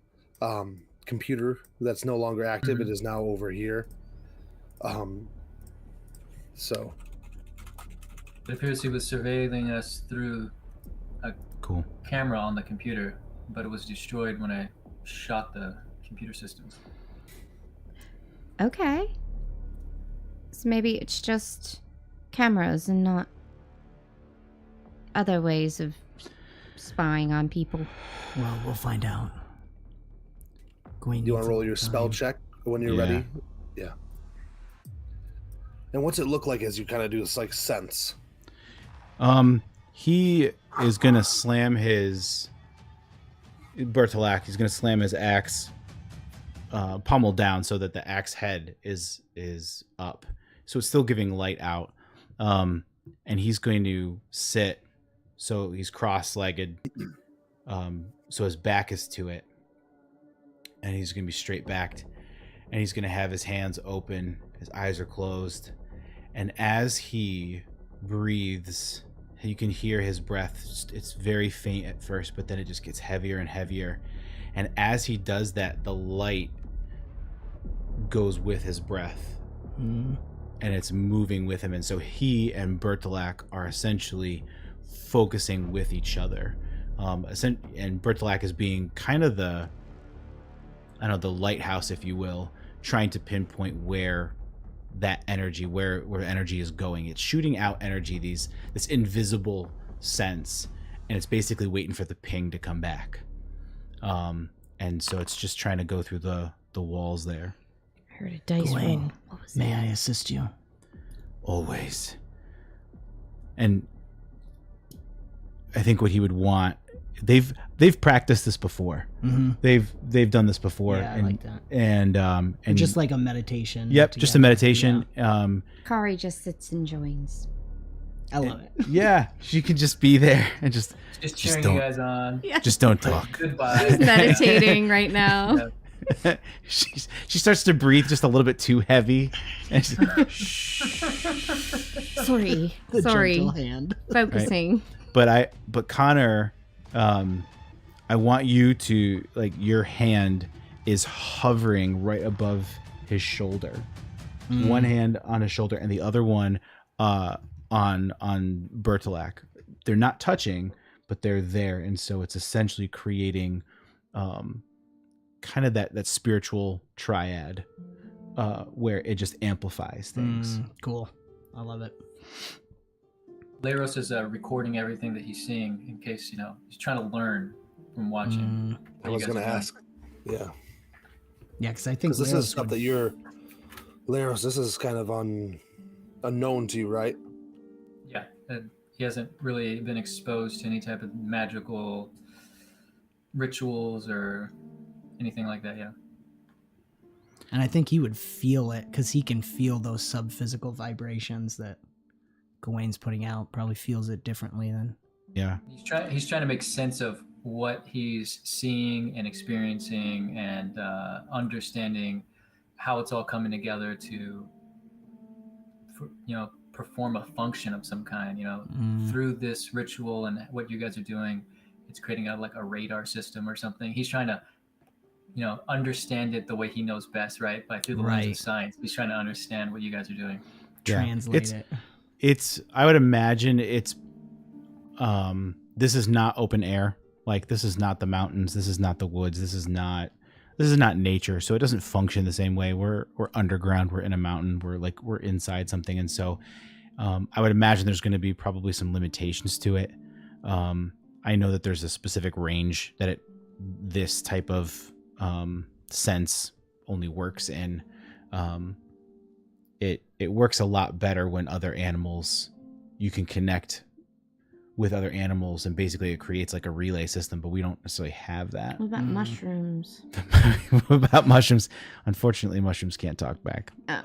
computer that's no longer active. It is now over here. So It appears he was surveilling us through cool. camera on the computer, but it was destroyed when I shot the computer systems. Okay. So maybe it's just cameras and not other ways of spying on people. Well, we'll find out. Gwaine, you want needs to roll a your little spell time. check when you're Yeah. ready? Yeah. And what's it look like as you kind of do this like sense? He is gonna slam his Bertolak. He's gonna slam his axe pommel down so that the axe head is up, so it's still giving light out. And he's going to sit, so he's cross-legged, so his back is to it, and he's gonna be straight backed, and he's gonna have his hands open, his eyes are closed, and as he breathes, you can hear his breath. It's very faint at first, but then it just gets heavier and heavier. And as he does that, the light goes with his breath, and it's moving with him. And so he and Bertolak are essentially focusing with each other. And Bertolak is being kind of the lighthouse, if you will, trying to pinpoint where that energy, where energy is going. It's shooting out energy, this invisible sense, and it's basically waiting for the ping to come back. And so it's just trying to go through the walls there. I heard a dice Gwaine, roll. What was May that? I assist you? Always. And I think what he would want, they've practiced this before. Mm-hmm. They've done this before. Yeah, I and, like that. And Just like a meditation. yep, just a together. meditation. Kari just sits and joins. Yeah, I love it. Yeah, she can just be there and just Just Just cheering don't- you guys on. Just don't talk. Goodbye. Meditating right now. she starts to breathe just a little bit too heavy. And Sorry. The Sorry. gentle hand. Focusing. but Connor, I want you to, like, your hand is hovering right above his shoulder. One hand on his shoulder and the other one on Bertolak. They're not touching, but they're there, and so it's essentially creating kind of that spiritual triad where it just amplifies things. Cool. I love it. Laros is recording everything that he's seeing in case, he's trying to learn from watching. I what you was guys going to are doing. ask. Yeah. Yeah, because I think Because this Laros is stuff would- that you're, Laros, this is kind of unknown to you, right? Yeah, he hasn't really been exposed to any type of magical rituals or anything like that. Yeah. And I think he would feel it because he can feel those sub-physical vibrations that Gawain's putting out. Probably feels it differently than. Yeah. He's trying to make sense of what he's seeing and experiencing and understanding how it's all coming together to, perform a function of some kind. Through this ritual and what you guys are doing, it's creating a radar system or something. He's trying to, understand it the way he knows best, right? Through the lens Right. of science. He's trying to understand what you guys are doing. Yeah. Translate it. It's I would imagine it's this is not open air. Like, this is not the mountains, this is not the woods, this is not nature, so it doesn't function the same way. We're underground, we're in a mountain, we're inside something. And so I would imagine there's going to be probably some limitations to it. I know that there's a specific range that this type of sense only works in. It works a lot better when other animals, you can connect with other animals, and basically it creates like a relay system, but we don't necessarily have that. What about mushrooms? What about mushrooms? Unfortunately, mushrooms can't talk back Oh.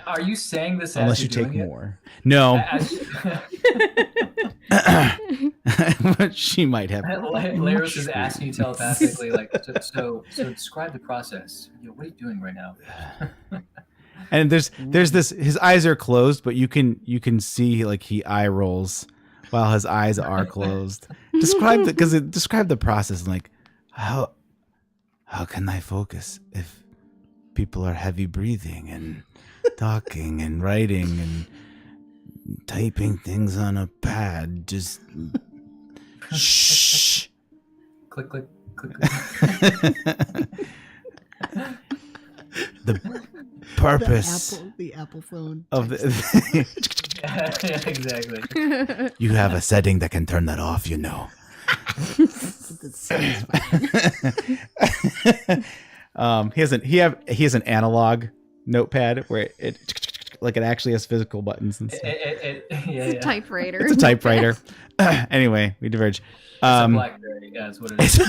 Are you saying this unless as you you're take doing more. No, As she might have. Laros is asking you telepathically, so describe the process. What are you doing right now? And there's this. His eyes are closed, but you can see like he eye rolls while his eyes are closed. Describe the process. Like, How can I focus if people are heavy breathing and talking and writing and typing things on a pad? Just shh. Click, click, click, click. The purpose The Apple phone. of the. Yeah, exactly. you have a setting that can turn that off, you know. He has an analog notepad where it actually has physical buttons and stuff. Yeah, It's a typewriter. It's a typewriter. Anyway, we diverge. It's a BlackBerry. Yeah, that's what it is.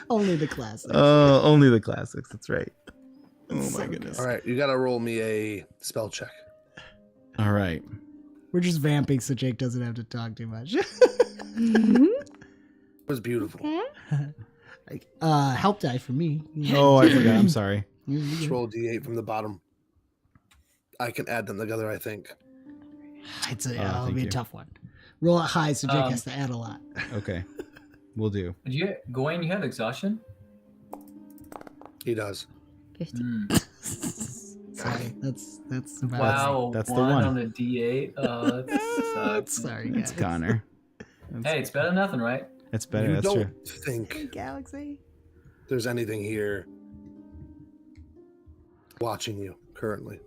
Only the classics. Only the classics. That's right. Oh my goodness. All right, you got to roll me a spell check. All right. We're just vamping so Jake doesn't have to talk too much. It was beautiful. Help die for me. Oh, I forgot. I'm sorry. Just roll a d8 from the bottom. I can add them together, I think. It'll thank be a you. tough one. Roll it high so Jake has to add a lot. Okay. We'll do. Gawain, you have exhaustion? He does. 50. Sorry, that's about Wow, That's the one one. on the D8. Oh, that sucks. Sorry, guys. It's Connor. Hey, it's better than nothing, right? That's better. You That's don't true. think Galaxy. there's anything here watching you currently.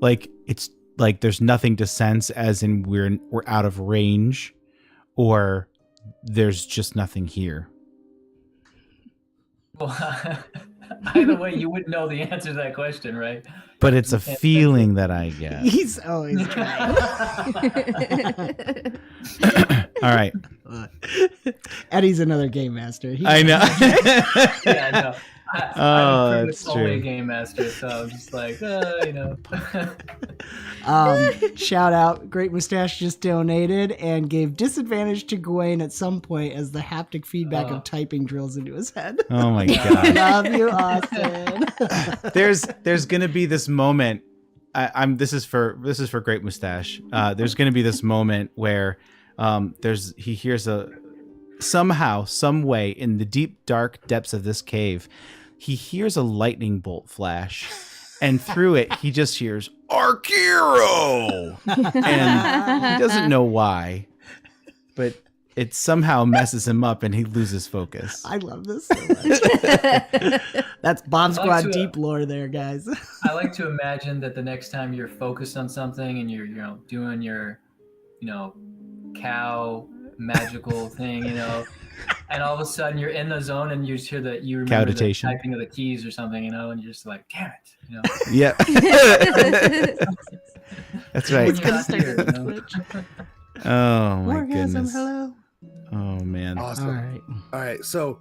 Like, it's like there's nothing to sense, as in we're out of range, or there's just nothing here. Well, either way, you wouldn't know the answer to that question, right? But it's a feeling that I get. He's always trying. All right. Eddie's another game master. I know. Yeah, I know. Oh, I'm that's only a true. game master, so I'm just like, Shout out, Great Mustache just donated and gave disadvantage to Gawain at some point as the haptic feedback of typing drills into his head. Oh my god. Love you, Austin. There's gonna be this moment. This is for Great Mustache. There's gonna be this moment where he hears somehow, some way, in the deep dark depths of this cave, he hears a lightning bolt flash, and through it he just hears Arkiro, and he doesn't know why, but it somehow messes him up and he loses focus. I love this so much. That's Bomb Squad deep lore there, guys. I like to imagine that the next time you're focused on something and you're doing your, cow magical thing, and all of a sudden you're in the zone and you just hear that you remember Cow-ditation. the typing of the keys or something, you know, and you're just like, damn it, you know. Yeah. That's right. When you're not here, you know? Oh my Orgasm, goodness. hello. Oh man. Awesome. All right. All right, so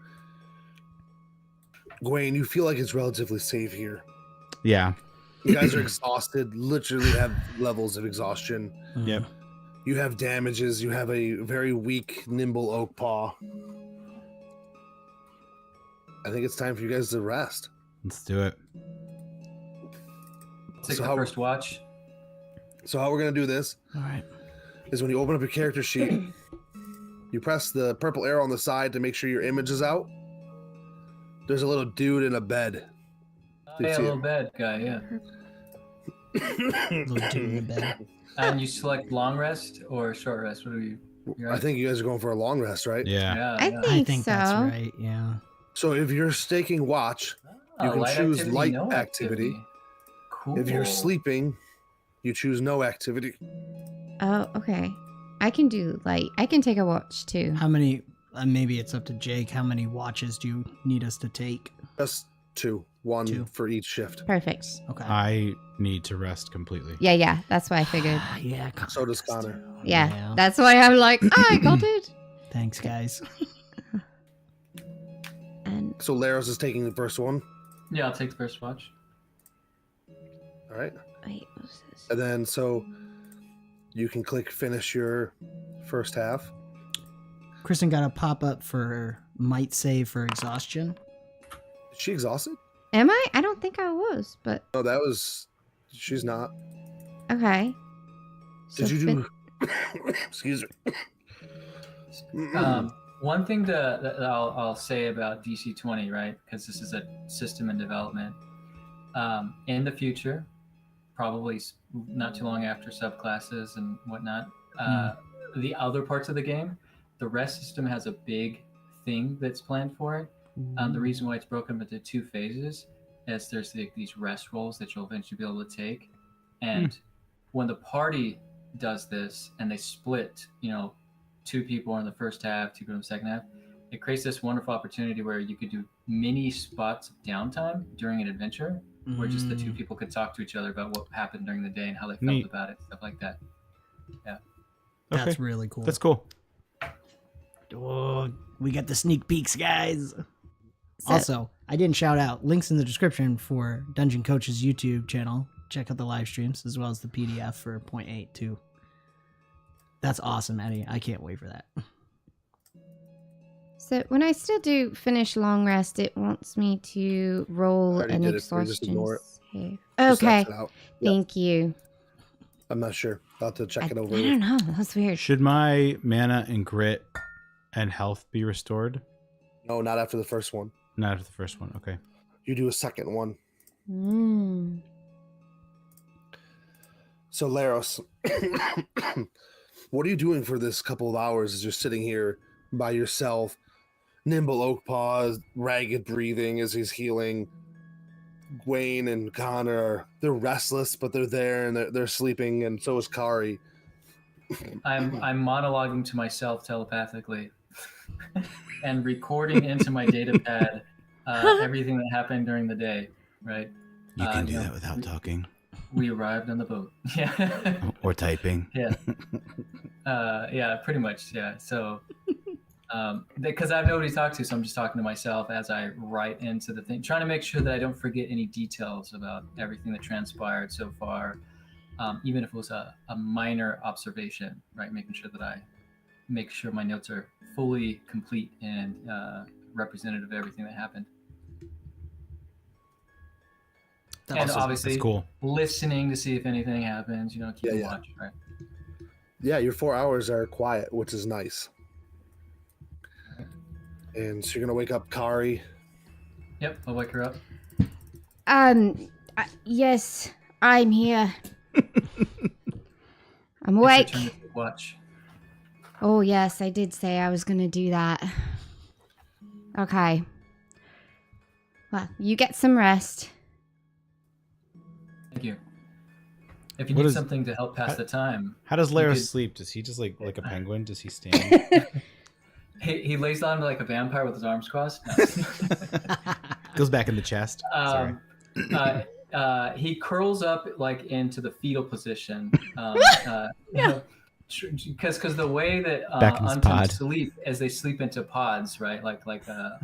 Gwen, you feel like it's relatively safe here. Yeah. You guys are exhausted, literally have levels of exhaustion. Yep. You have damages. You have a very weak, nimble oak paw. I think it's time for you guys to rest. Let's do it. Take So the how- first watch. So how we're gonna do this All right. is when you open up your character sheet, you press the purple arrow on the side to make sure your image is out. There's a little dude in a bed. Yeah, see a it? little bed guy, yeah. Little dude in the bed. And you select long rest or short rest. What are you? you're I right. think you guys are going for a long rest, right? Yeah. Yeah, I yeah. think, I think so. that's right. Yeah. So if you're staking watch, you can choose activity, light no activity. Cool. If you're sleeping, you choose no activity. Oh, okay. I can do light. I can take a watch too. How many? Maybe it's up to Jake. How many watches do you need us to take? Just two. One Two. for each shift. Perfect. Okay. I need to rest completely. Yeah. That's what I figured. Yeah. So does does Connor. too. Yeah. That's why I'm like, I got it. Thanks, guys. And So Laros is taking the first one. Yeah, I'll take the first watch. All right. wait, what's this? And then so you can click finish your first half. Kristen got a pop up for might save for exhaustion. Is she exhausted? Am I? I don't think I was, but No, that was. She's not. okay. Did So you do? Excuse her. One thing that I'll say about DC20, right? Because this is a system in development. In the future, probably not too long after subclasses and whatnot, the other parts of the game, the rest system has a big thing that's planned for it. The reason why it's broken into two phases is there's these rest rolls that you'll eventually be able to take. And when the party does this and they split, you know, two people in the first half, two people in the second half, it creates this wonderful opportunity where you could do mini spots of downtime during an adventure where just the two people could talk to each other about what happened during the day and how they felt Neat. about it, stuff like that. That's Okay. really cool. That's cool. Oh, we got the sneak peeks, guys. So- Also, I didn't shout out links in the description for Dungeon Coach's YouTube channel. Check out the live streams as well as the PDF for 0.8 too. That's awesome, Eddie. I can't wait for that. So when I still do finish long rest, it wants me to roll already an did it, so you just exhaustion ignore it. save. Just Okay, X it out. Yep. thank you. I'm not sure. I'll have to check it over. I don't know. That's weird. Should my mana and grit and health be restored? No, not after the first one. Not after the first one. Okay. You do a second one. Mm. So Laros, what are you doing for this couple of hours as you're sitting here by yourself? Nimble oak paws, ragged breathing as he's healing. Wayne and Connor, they're restless, but they're there and they're sleeping, and so is Kari. I'm monologuing to myself telepathically and recording into my data pad everything that happened during the day, right? You can do no, that without talking We arrived on the boat. Yeah. or typing. Yeah. Yeah, pretty much. Yeah. So, because I have nobody to talk to, so I'm just talking to myself as I write into the thing, trying to make sure that I don't forget any details about everything that transpired so far, even if it was a minor observation, right? Making sure that I make sure my notes are fully complete and representative of everything that happened. That's And awesome. obviously, That's cool. listening to see if anything happens, keep a Yeah. watch, right? Yeah, your 4 hours are quiet, which is nice. And so you're gonna wake up Kari. Yep, I'll wake her up. Yes, I'm here. I'm It's awake. your turn to take watch. Oh, yes, I did say I was going to do that. Okay. Well, you get some rest. Thank you. If you What need is- something to help pass the time, How does You Laros could- sleep? Does he just like a penguin? Does he stand? He lays down like a vampire with his arms crossed. No. Goes back in the chest. Sorry. He curls up like into the fetal position. Because the way that Back in his Untums pod. sleep is they sleep into pods, right? Like a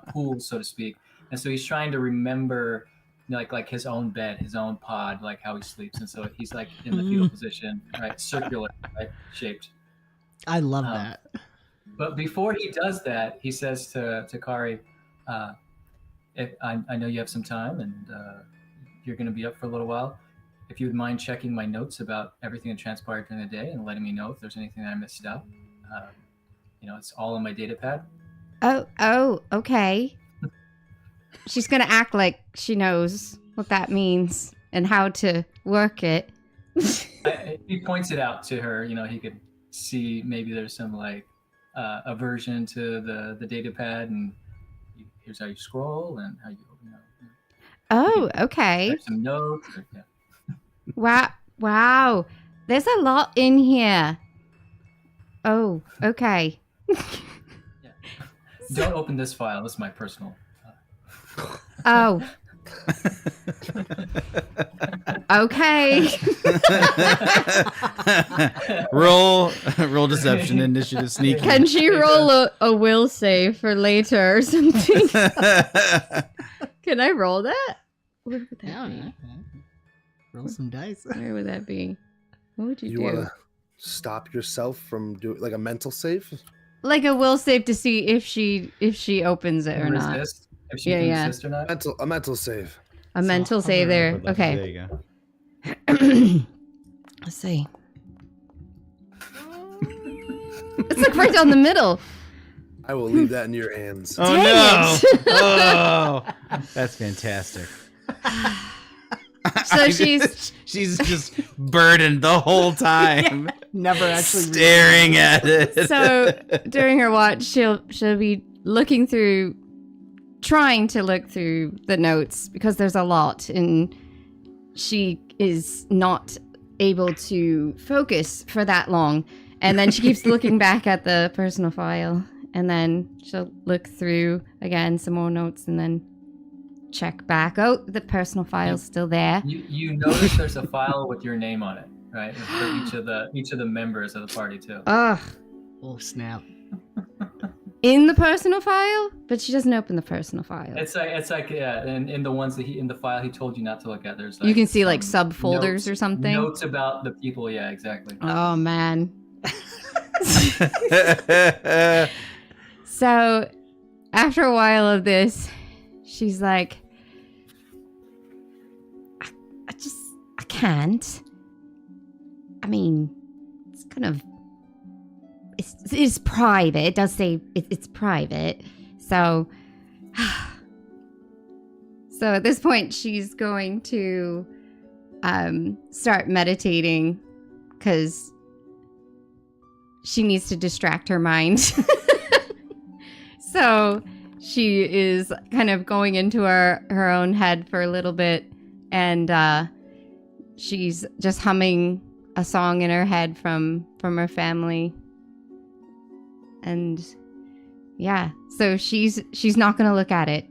pool, so to speak. And so he's trying to remember, like his own bed, his own pod, like how he sleeps. And so he's like in the fetal position, right? Circular, right? Shaped. I love that. But before he does that, he says to Kari, if I know you have some time and you're going to be up for a little while. If you would mind checking my notes about everything that transpired during the day and letting me know if there's anything that I missed out. It's all on my data pad. Oh, okay. She's gonna act like she knows what that means and how to work it. He points it out to her. He could see maybe there's some like aversion to the data pad, and here's how you scroll and how you Oh, okay. type some notes. Wow. There's a lot in here. Oh, okay. Don't open this file. This is my personal. Oh. Okay. roll deception initiative sneak. Can she roll a will save for later or something? Can I roll that? What would that Yeah, be? yeah. Roll some dice. Where would that be? What would you You do? want to stop yourself from doing like a mental save? Like a will save to see if she opens it or not. Resist. If she Yeah, can yeah. resist or not. A mental save. A mental save there. Okay. There you go. Let's see. It's like right down the middle. I will leave that in your hands. Oh Dang no! it. Oh, that's fantastic. So she's she's just burdened the whole time, Never actually staring at it. so during her watch she'll be trying to look through the notes because there's a lot and she is not able to focus for that long. And then she keeps looking back at the personal file and then she'll look through again some more notes and then check back. Oh, the personal file's still there. You notice there's a file with your name on it, right? For each of the members of the party too. Ugh. Oh, snap. In the personal file? But she doesn't open the personal file. It's like yeah, and in the ones that in the file he told you not to look at, there's like You can see like some subfolders notes- or something. Notes about the people, yeah, exactly. Oh man. So after a while of this, she's like, I can't. I mean, it's kind of, it's private. It does say it's private. So, so at this point, she's going to start meditating because she needs to distract her mind. So she is kind of going into her own head for a little bit, and she's just humming a song in her head from her family. And yeah, so she's not gonna look at it.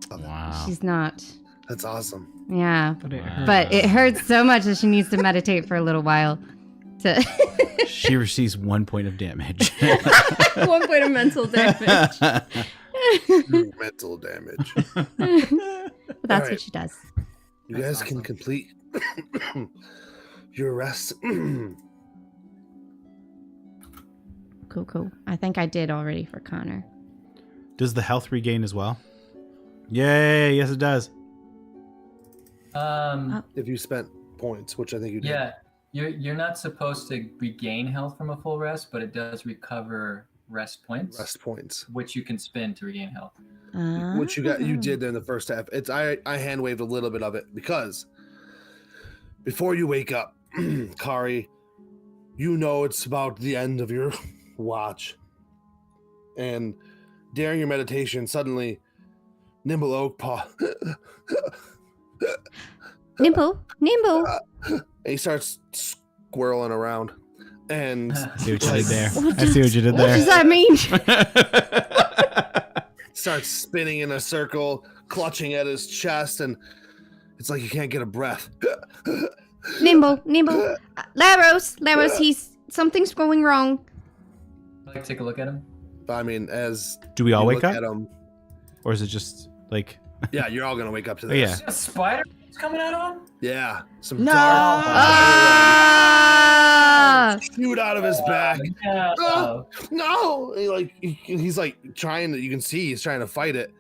Wow. She's not. That's awesome. Yeah, But it Wow. hurts. but it hurts so much that she needs to meditate for a little while. To She receives 1 point of damage. 1 point of mental damage. Mental damage. But that's Alright. what she does. You That's guys can awesome. complete your rest. Cool. I think I did already for Connor. Does the health regain as well? Yay! Yes, it does. If you spent points, which I think you did. Yeah, you're not supposed to regain health from a full rest, but it does recover rest points, Rest points. which you can spend to regain health. Which you did in the first half. It's I hand waved a little bit of it because before you wake up, Kari, you know it's about the end of your watch. And during your meditation, suddenly Nimble Oak Paw Nimble. he starts squirreling around. and I see what you did there. What I see what you did What does there. that mean? starts spinning in a circle, clutching at his chest, and it's like he can't get a breath. Nimble. Laros, something's going wrong. I'd like to take a look at him. I mean, as Do we all you wake look up? at him, Or is it just like... yeah, you're all gonna wake up to Oh, this. yeah. A spider coming out of him? Yeah, some No! dark Ah! shoot out of his back. Yeah. No, he's like trying to. You can see he's trying to fight it,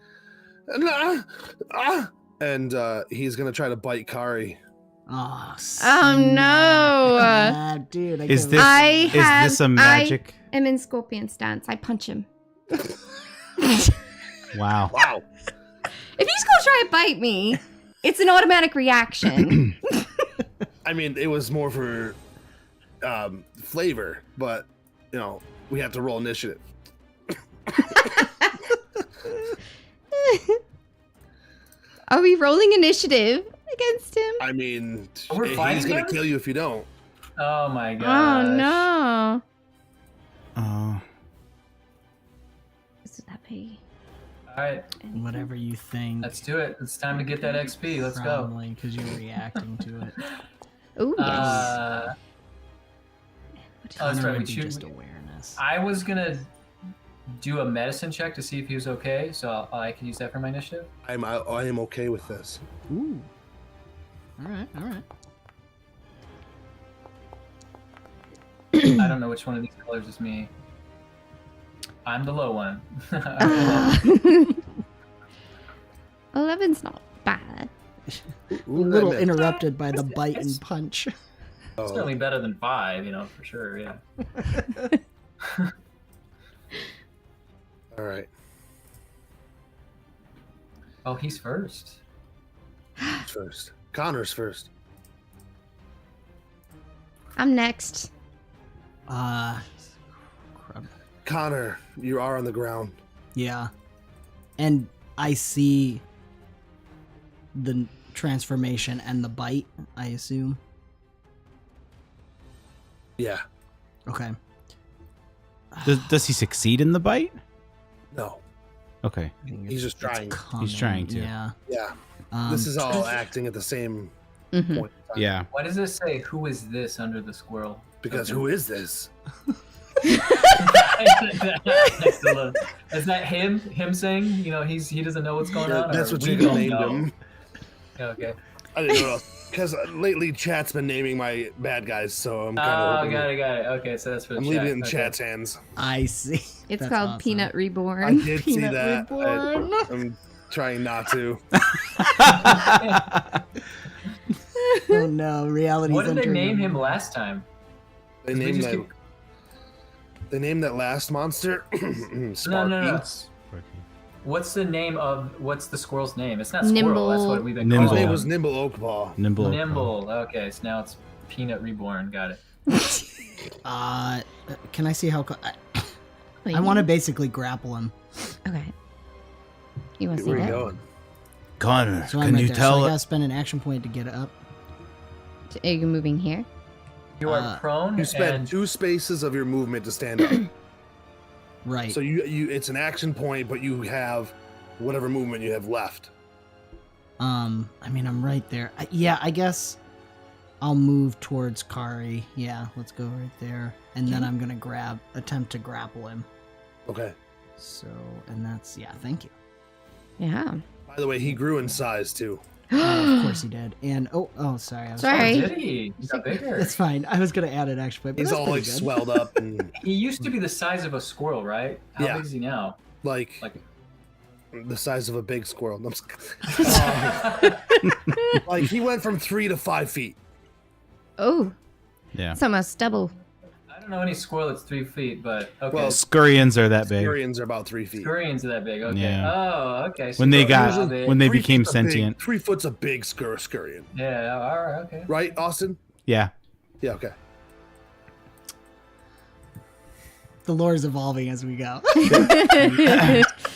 and he's gonna try to bite Kari. Oh, Oh no! snap, dude. Is can't- this I is this a magic? I'm in scorpion stance. I punch him. Wow. Wow. If he's gonna try to bite me, it's an automatic reaction. I mean, it was more for flavor, but you know, we have to roll initiative. Are we rolling initiative against him? I mean, We're he's fighting gonna him? kill you if you don't. Oh my god. Oh no! Oh. This is happy. All right, Whatever you think. let's do it. It's time to get that XP. Let's go. Probably because you're reacting to it. Oh yes. Oh, that's Connor right. would We be shoot. just awareness. I was gonna do a medicine check to see if he was okay, so I can use that for my initiative. I am okay with this. Ooh. All right. I don't know which one of these colors is me. I'm the low one. 11's not bad. A little interrupted by the bite and punch. Oh, Certainly better than 5, for sure. Yeah. all right. Oh, he's first. Who's first? Connor's first. I'm next. Crap. Connor, you are on the ground. Yeah. And I see the transformation and the bite, I assume. Yeah. Okay. Does he succeed in the bite? No. Okay. He's just trying. Coming, trying to. Yeah. Yeah. Um, This is all acting at the same Mhm. point. in time. Yeah. Why does this say, who is this under the squirrel? Because who is this? Is that him? Him saying, he doesn't know what's going on? That's or what we you don't named know? him. Yeah, okay. I didn't know. Because lately chat's been naming my bad guys, so I'm kind of. Oh, got it. Okay, so that's for the I'm chat. leaving it in Okay. chat's hands. I see. It's That's called awesome. Peanut Reborn. I did see Peanut that. Reborn. I'm trying not to. Oh no, reality's What did they entering name the- him last time? They We named just that. keep- They named that last monster. Sparky. No. What's the squirrel's name? It's not Nimble. squirrel. That's what we've been Nimble. His calling name him. was Nimble Oakball. Nimble. Nimble. Okay, so now it's Peanut Reborn. Got it. Can I see how? I want to basically grapple him. Okay. You want to see Where are you that? going? Connor, So I'm can right you there. tell? So I gotta spend an action point to get up. Are you moving here? You are prone. You spend and 2 spaces of your movement to stand up. Right. So you it's an action point, but you have whatever movement you have left. I mean, I'm right there. I guess I'll move towards Kari. Yeah, let's go right there. And then I'm gonna attempt to grapple him. Okay. So, and that's, thank you. Yeah. By the way, he grew in size too. Of course he did. And, sorry. Sorry. Oh, did he? He got bigger. That's fine. I was gonna add an action point, but He's that's all pretty like good. swelled up and He used to be the size of a squirrel, right? How Yeah. big is he now? like Like, the size of a big squirrel. No, I'm just- like he went from 3 to 5 feet. Oh, Yeah. it's almost double. I don't know any squirrel that's 3 feet, but okay. Well, Scurrians are that big. Scurrians are about 3 feet. Scurrians are that big. Okay. Yeah. Oh, okay. So When they those got- are big. when they 3 became feet's a big- sentient. 3 foot's a big scurrian. Yeah. All right. Okay. Right, Austin? Yeah. Yeah, okay. The lore is evolving as we go.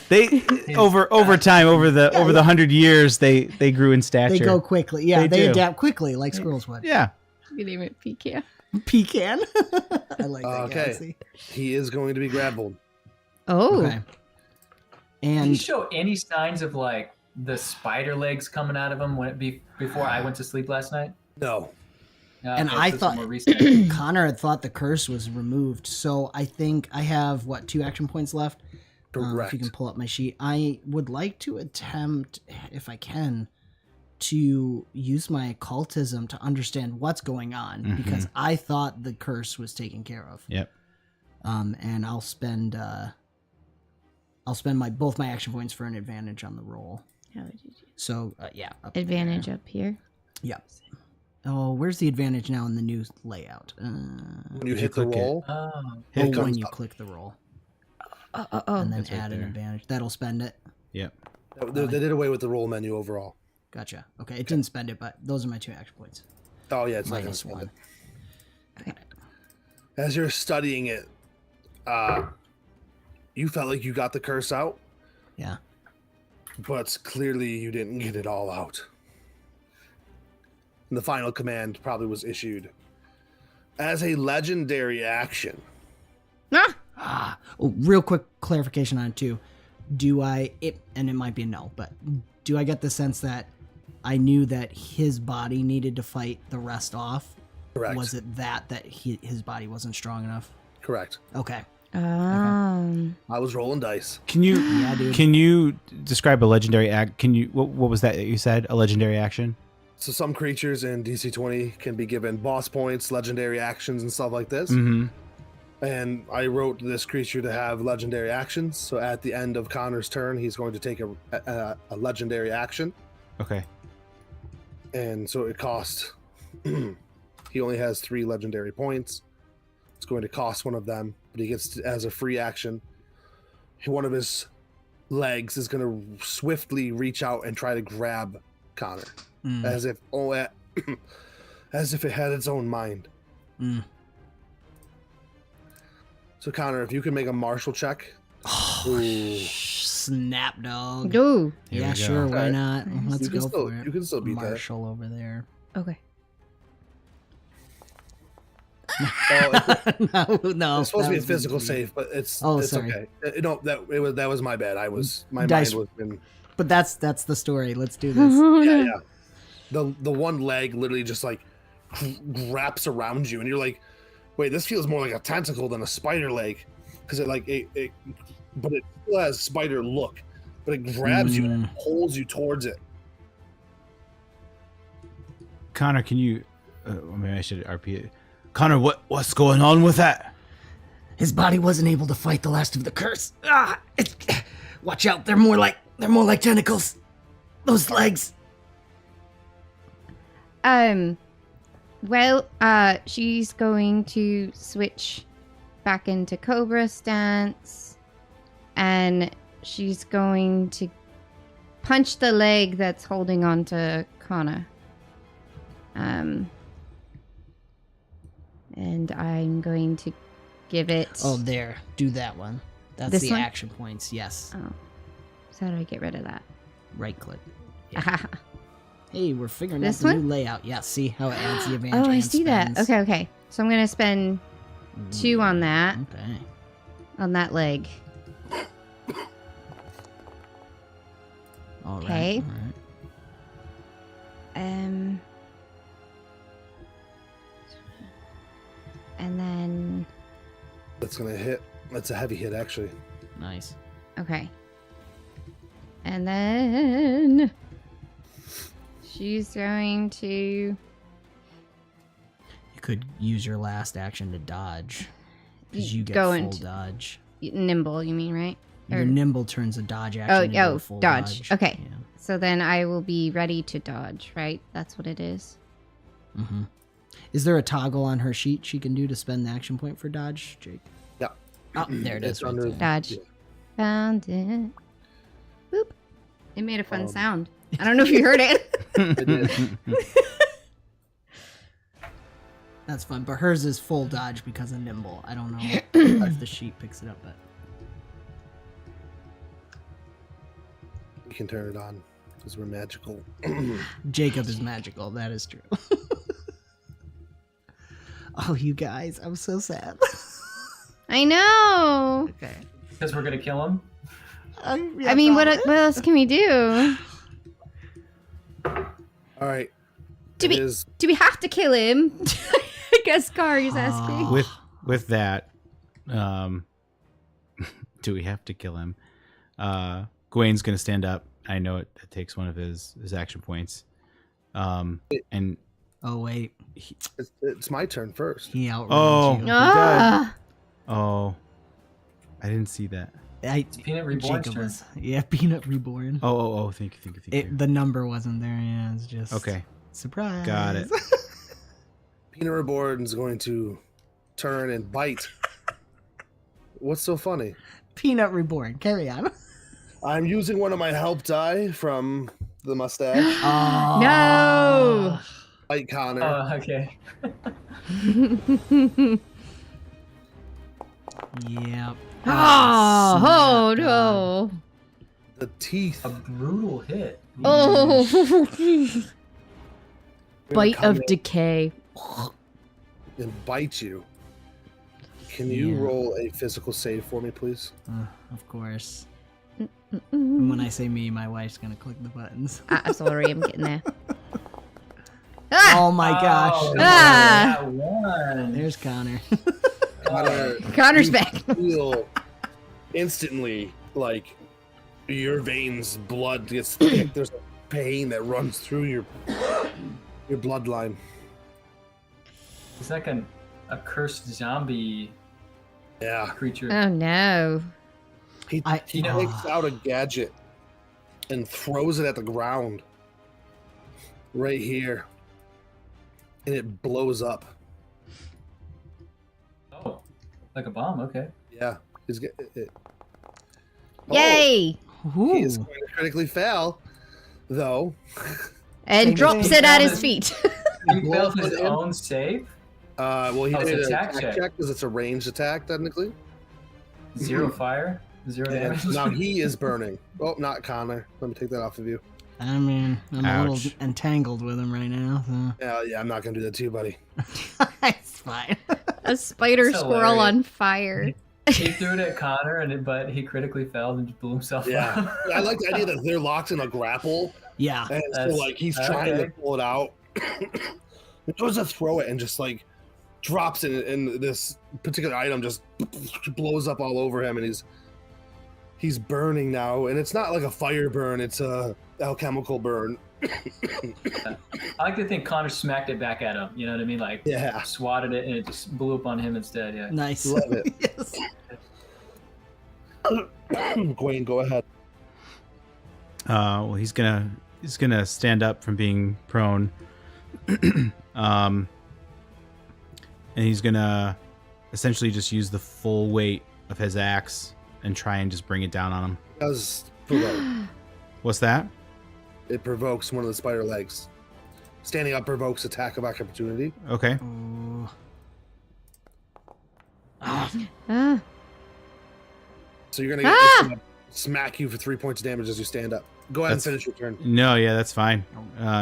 They over time, over the 100 years, they grew in stature. They go quickly. Yeah, They they do. adapt quickly like squirrels would. Yeah. You name it Pecan. Pecan. I like that. Okay. Galaxy. He is going to be grappled. Oh. Okay. Did he And show any signs of like the spider legs coming out of him before I went to sleep last night? No. And Okay, I so some thought more recent. Connor had thought the curse was removed. So I think I have 2 action points left. If Correct. you can pull up my sheet, I would like to attempt, if I can, to use my occultism to understand what's going on because I thought the curse was taken care of. Yep. And I'll spend both my action points for an advantage on the roll. How did you do? So yeah, up Advantage there. up here. Yep. Oh, where's the advantage now in the new layout? When you Did hit you the click it? roll, Oh, it When comes you up. click the roll, Oh. and then That's right add an there. advantage. That'll spend it. Yep. They did away with the roll menu overall. Gotcha. Okay, it didn't spend it, but those are my 2 action points. Oh yeah, it's not going to Minus spend 1. it. Okay. As you're studying it, you felt like you got the curse out, Yeah. but clearly you didn't get it all out. And the final command probably was issued as a legendary action. Ah! Oh, real quick clarification on it too. Do I and it might be a no, but do I get the sense that I knew that his body needed to fight the rest off? Correct. Was it that his body wasn't strong enough? Correct. Okay. Um. I was rolling dice. Can you Yeah, dude. can you describe a legendary act? Can you what was that you said? A legendary action? So some creatures in DC20 can be given boss points, legendary actions, and stuff like this. Mm-hmm. And I wrote this creature to have legendary actions. So at the end of Connor's turn, he's going to take a legendary action. Okay. And so it costs. He only has 3 legendary points. It's going to cost one of them, but he gets as a free action. One of his legs is going to swiftly reach out and try to grab Connor, as if as if it had its own mind. Mm. So Connor, if you can make a martial check. Ooh. Snap, dog. Ooh. Here Yeah, we go. sure. Why Okay. not? Let's You can go still- for it. you can still beat that. Marshall over there. Okay. Oh, no. it's supposed to be a that was physical meant save, but it's Oh, it's sorry. okay. No, that was my bad. My Dice- mind was in. But that's the story. Let's do this. Yeah. The one leg literally just like wraps around you, and you're like, wait, this feels more like a tentacle than a spider leg, because but it still has spider look, but it grabs you and pulls you towards it. Connor, can you maybe I should RP it. Connor, what's going on with that? His body wasn't able to fight the last of the curse. Watch out! They're more like tentacles. Those legs. Well, she's going to switch back into Cobra stance, and she's going to punch the leg that's holding on to Connor. And I'm going to give it. Oh, there. Do that one. That's This the one? action points. Yes. Oh. So how do I get rid of that? Right click. Hey, we're figuring This out the one? new layout. Yeah. See how it adds the advantage. Oh, I and see that. spends. Okay. So I'm going to spend 2 on that, Okay. on that leg. All right. Okay. All right. And then, That's gonna hit. That's a heavy hit, actually. Nice. okay. And then she's going to You could use your last action to dodge, because you get go full into dodge. nimble, you mean, right? Your Or- nimble turns a dodge action into a full dodge. Okay. Yeah. So then I will be ready to dodge, right? That's what it is. Mm-hmm. Is there a toggle on her sheet she can do to spend the action point for dodge, Jake? Yeah. Oh, there it is. It's Right under- there. Dodge. Yeah. Found it. Boop. It made a fun sound. I don't know if you heard it. It did. That's fun, but hers is full dodge because of nimble. I don't know if the sheet picks it up, but You can turn it on because we're magical. Jacob is magical. That is true. Oh, you guys, I'm so sad. I know. Okay. Because we're gonna kill him. I mean, what else can we do? All right. Do It we is- do we have to kill him? I guess Kari's asking. With that, do we have to kill him? Gawain's gonna stand up. I know it takes one of his action points. And Oh wait, it's my turn first. he outraged Oh. you. Ah. oh, I didn't see that. Peanut Reborn's Jacob turn. was, yeah, Peanut Reborn. Oh, thank you. The number wasn't there. Yeah, it's just Okay, surprise. got it. Peanut Reborn is going to turn and bite. What's so funny? Peanut Reborn. Carry on. I'm using one of my help die from the mustache. Oh No. Bite Connor. Oh, okay. Yep. Oh no. The teeth. A brutal hit. Oh. We're gonna Bite come of in decay. and bite you. Can you Yeah. roll a physical save for me, please? Of course. And when I say me, my wife's gonna click the buttons. Sorry, I'm getting there. Ah! Oh my gosh. Oh, Ah. that one. There's Connor. Connor, Connor's you back. feel instantly like your veins, blood gets thick. There's a pain that runs through your bloodline. It's like a cursed zombie Yeah. creature. Oh no. He takes out a gadget and throws it at the ground. Right here. And it blows up. Oh, like a bomb. Okay. Yeah. It. Yay! Oh, he is Ooh. going to critically fail, though. And drops it at his feet. He failed his own save. Well, he Oh, it's did an an attack attack check. check because it's a ranged attack, technically. Zero fire. Zero damage. And now he is burning. Oh, not Connor. Let me take that off of you. I mean, I'm a Ouch. little entangled with him right now. Yeah, I'm not going to do that to you, buddy. So. It's fine. A spider That's squirrel hilarious. on fire. He threw it at Connor, but he critically failed and just blew himself Yeah. up. I like the idea that they're locked in a grapple. Yeah. And so, That's- like, he's trying okay. to pull it out. He goes to throw it and just, like, drops it, and this particular item just blows up all over him, and he's burning now. And it's not like a fire burn, it's a alchemical burn. I like to think Connor smacked it back at him. You know what I mean? Like, Yeah. swatted it and it just blew up on him instead. Yeah. Nice. Love it. Yes. Gwen, go ahead. Well, he's gonna stand up from being prone, and he's gonna essentially just use the full weight of his axe and try and just bring it down on him. It does provoke. What's that? It provokes one of the spider legs. Standing up provokes attack of opportunity. Okay. Ooh. Ah. So you're gonna get this gonna smack you for 3 points of damage as you stand up. Go ahead That's- and finish your turn. No, yeah, that's fine.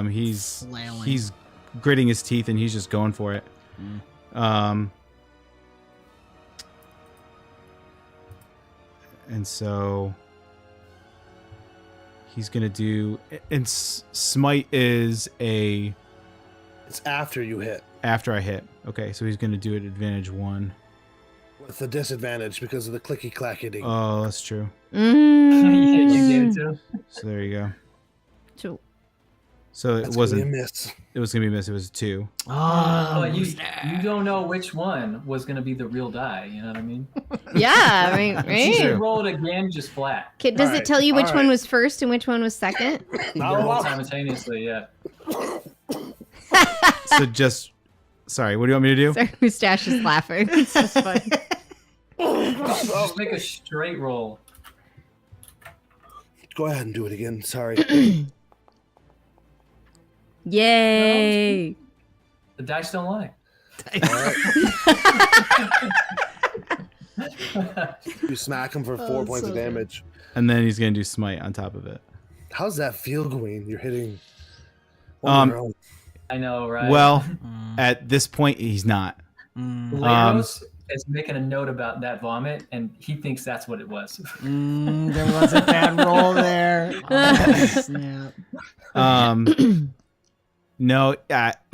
He's Flailing. he's gritting his teeth and he's just going for it. And so he's gonna do. And smite is a It's after you hit after I hit. Okay, so he's gonna do it advantage 1. with the disadvantage because of the clicky clackety. Oh, that's true. You gave it Mm. to him. So there you go. So- So it That's gonna be a wasn't. miss. It was gonna be a miss. It was a 2. Oh, But you don't know which one was going to be the real die. You know what I mean? Yeah, I mean, You right? should roll it again, just flat. Okay, does Alright, it tell you which one alright. was first and which one was second? Roll simultaneously, yeah. So just. Sorry. What do you want me to do? Sorry, Mustache is laughing. It's just funny. Just make a straight roll. Go ahead and do it again. Sorry. Yay! The dice don't lie. You smack him for 4 Oh, points so of good. damage. And then he's gonna do smite on top of it. How's that feel, Gwen? You're hitting. on your own. I know, right? Well, at this point, he's not. Leros is making a note about that vomit, and he thinks that's what it was. There was a bad roll there. Oh, snap. No,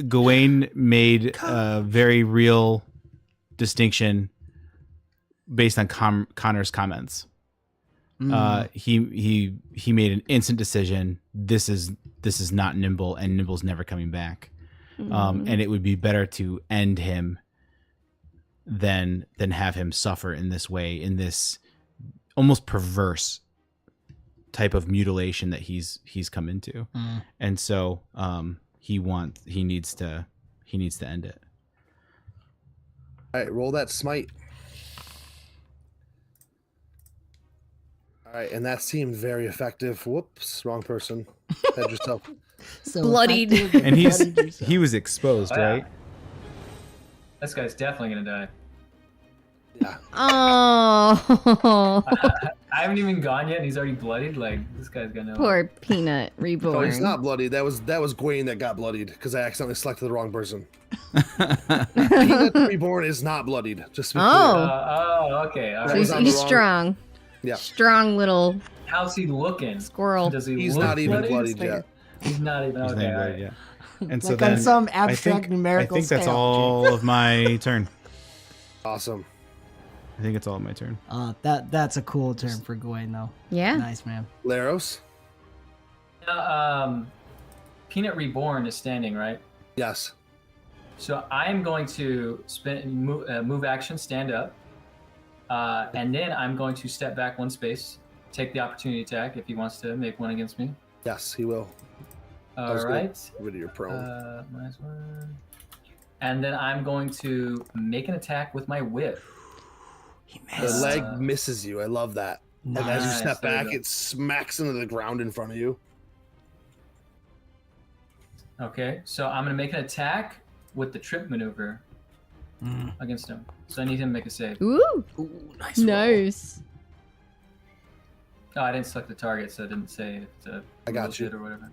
Gawain made a very real distinction based on Connor's comments. He made an instant decision. This is not Nimble, and Nimble's never coming back. And it would be better to end him than have him suffer in this way, in this almost perverse type of mutilation that he's come into. And so he needs to end it. All right, roll that smite. All right, and that seemed very effective. Whoops, wrong person. Had yourself. So Bloodied. And he was exposed, Oh, yeah. right? This guy's definitely gonna die. Yeah. Oh, I haven't even gone yet, and he's already bloodied. Like, this guy's gonna. poor Peanut Reborn. Oh, he's not bloodied. That was Gwaine that got bloodied because I accidentally selected the wrong person. Peanut Reborn is not bloodied. Just to be Oh. Okay. All So right. was he's, on the he's wrong- strong. Yeah. Strong little How's he looking? squirrel. Does he He's look not even bloody? bloodied yet. He's not even. He's Okay. not all bloodied right. yet. And so Like on then some I abstract think numerical that's scale. all of my turn. Awesome. I think it's all of my turn. That's a cool term for Gawain, though. Yeah. Nice, man. Leros? Peanut Reborn is standing, right? Yes. So I am going to move action, stand up, and then I'm going to step back one space, take the opportunity attack if he wants to make one against me. Yes, he will. All was right. Get rid of your prone. Minus one. And then I'm going to make an attack with my whip. He The missed. leg misses you. I love that. And as you Nice, step there you back, go. it smacks into the ground in front of you. Okay, so I'm going to make an attack with the trip maneuver against him. So I need him to make a save. Ooh, Ooh, nice. roll. nice. Oh, I didn't select the target, so it didn't say it's a I got you. or whatever.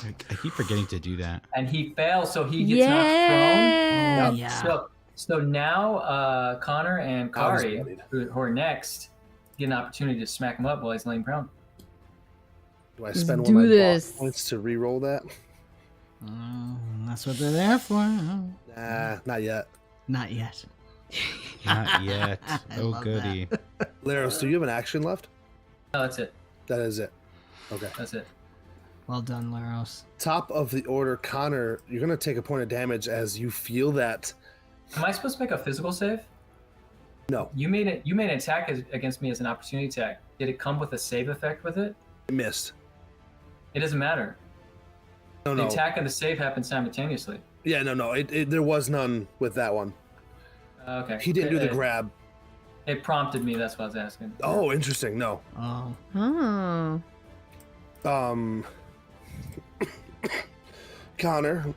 I keep forgetting to do that. And he fails, so he gets knocked prone. Oh, Yeah. yeah. So now Connor and Now he's Kari, bloodied. who are next, get an opportunity to smack him up while he's laying prone. Do I Let's spend do one of my this. boss points to re-roll that? That's what they're there for. Oh, Nah, not yet. not yet. Not yet. I Oh, love goody. Leros, do you have an action left? No, that's it. That is it. Okay. That's it. Well done, Laros. Top of the order, Connor, you're going to take a point of damage as you feel that. Am I supposed to make a physical save? No, You made it. You made an attack against me as an opportunity attack. Did it come with a save effect with it? it missed. It doesn't matter. No, The no. attack and the save happen simultaneously. Yeah, no. There was none with that one. Okay. He didn't do the It- grab. It prompted me. That's what I was asking. Oh, interesting. No. Oh. Oh. Connor,